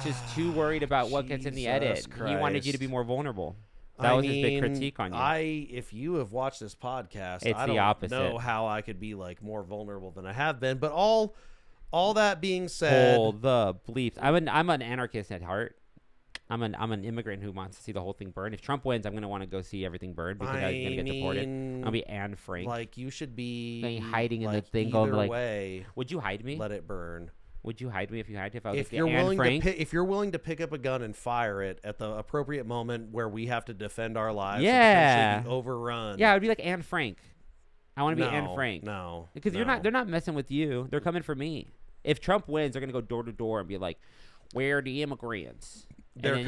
just too worried about what gets in the edit. He wanted you to be more vulnerable. That was his big critique on you. If you have watched this podcast, it's I the don't opposite. know how I could be like more vulnerable than I have been. But all that being said, hold the bleeps. I'm an anarchist at heart. I'm an immigrant who wants to see the whole thing burn. If Trump wins, I'm gonna want to go see everything burn because I'm gonna get deported. I'll be Anne Frank. Like, you should be hiding in like, the thing, either going like, way, would you hide me? let it burn. Would you hide me if you had to? If I was If like you're Anne willing Frank? if you're willing to pick up a gun and fire it at the appropriate moment where we have to defend our lives, Yeah. and potentially be overrun. Yeah, I would be like Anne Frank. I want to be No, Anne Frank. No, Because no. they're not messing with you. They're coming for me. If Trump wins, they're gonna go door to door and be like, "Where are the immigrants?" They're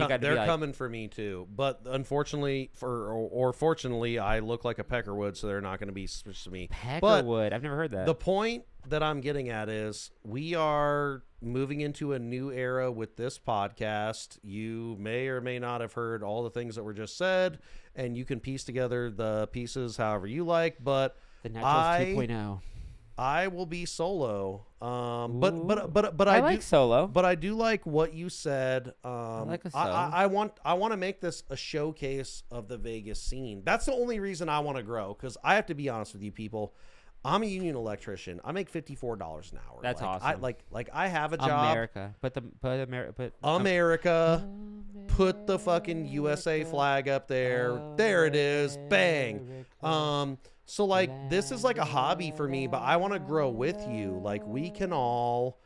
coming for me too. But unfortunately, fortunately, I look like a Peckerwood, so they're not going to be switched to me. Peckerwood. I've never heard that. The point that I'm getting at is we are moving into a new era with this podcast. You may or may not have heard all the things that were just said, and you can piece together the pieces however you like. But the Naturals 2.0. I will be solo. But I like solo. But I do like what you said. I like a solo. I want to make this a showcase of the Vegas scene. That's the only reason I want to grow, because I have to be honest with you people. I'm a union electrician. I make $54 an hour. That's awesome. I have a job. America. America. Put the fucking USA flag up there. There it is. Bang. So like, this is like a hobby for me, but I want to grow with you. Like, we can all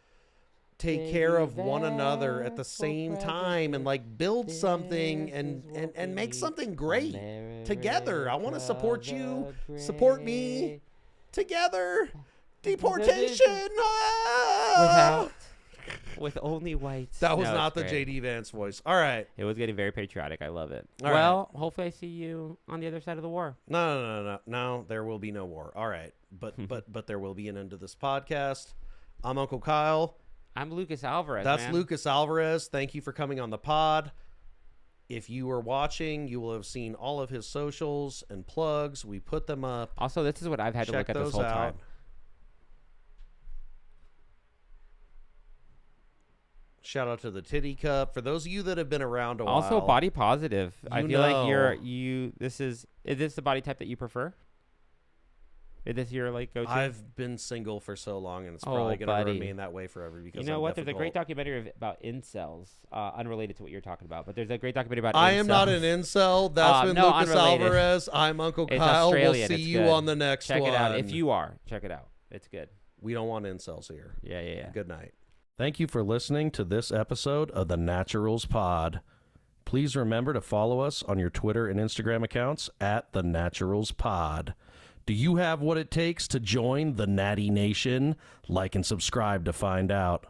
take care of one another at the same time and like build something and make something great together. I want to support you, support me, together. Deportation. With only whites. That was not the JD Vance voice. All right. It was getting very patriotic. I love it. All right. Hopefully I see you on the other side of the war. No. There will be no war. All right. But there will be an end to this podcast. I'm Uncle Kyle. I'm Lucas Alvarez. That's man. Lucas Alvarez. Thank you for coming on the pod. If you were watching, you will have seen all of his socials and plugs. We put them up. Also, this is what I've had to look at this whole time. Shout out to the Titty Cup. For those of you that have been around a while. Also, body positive. I feel like this is this the body type that you prefer? Is this your like go-to? I've been single for so long, and it's probably going to remain that way forever. Because you know what? Difficult. There's a great documentary about incels, unrelated to what you're talking about. But there's a great documentary about. I am not an incel. That's been Lucas unrelated. Alvarez. I'm Uncle It's Kyle. Australian. We'll see you on the next one. Check it out. If you are, check it out. It's good. We don't want incels here. Yeah. Good night. Thank you for listening to this episode of the Naturals Pod. Please remember to follow us on your Twitter and Instagram accounts at the Naturals Pod. Do you have what it takes to join the Natty Nation? Like and subscribe to find out.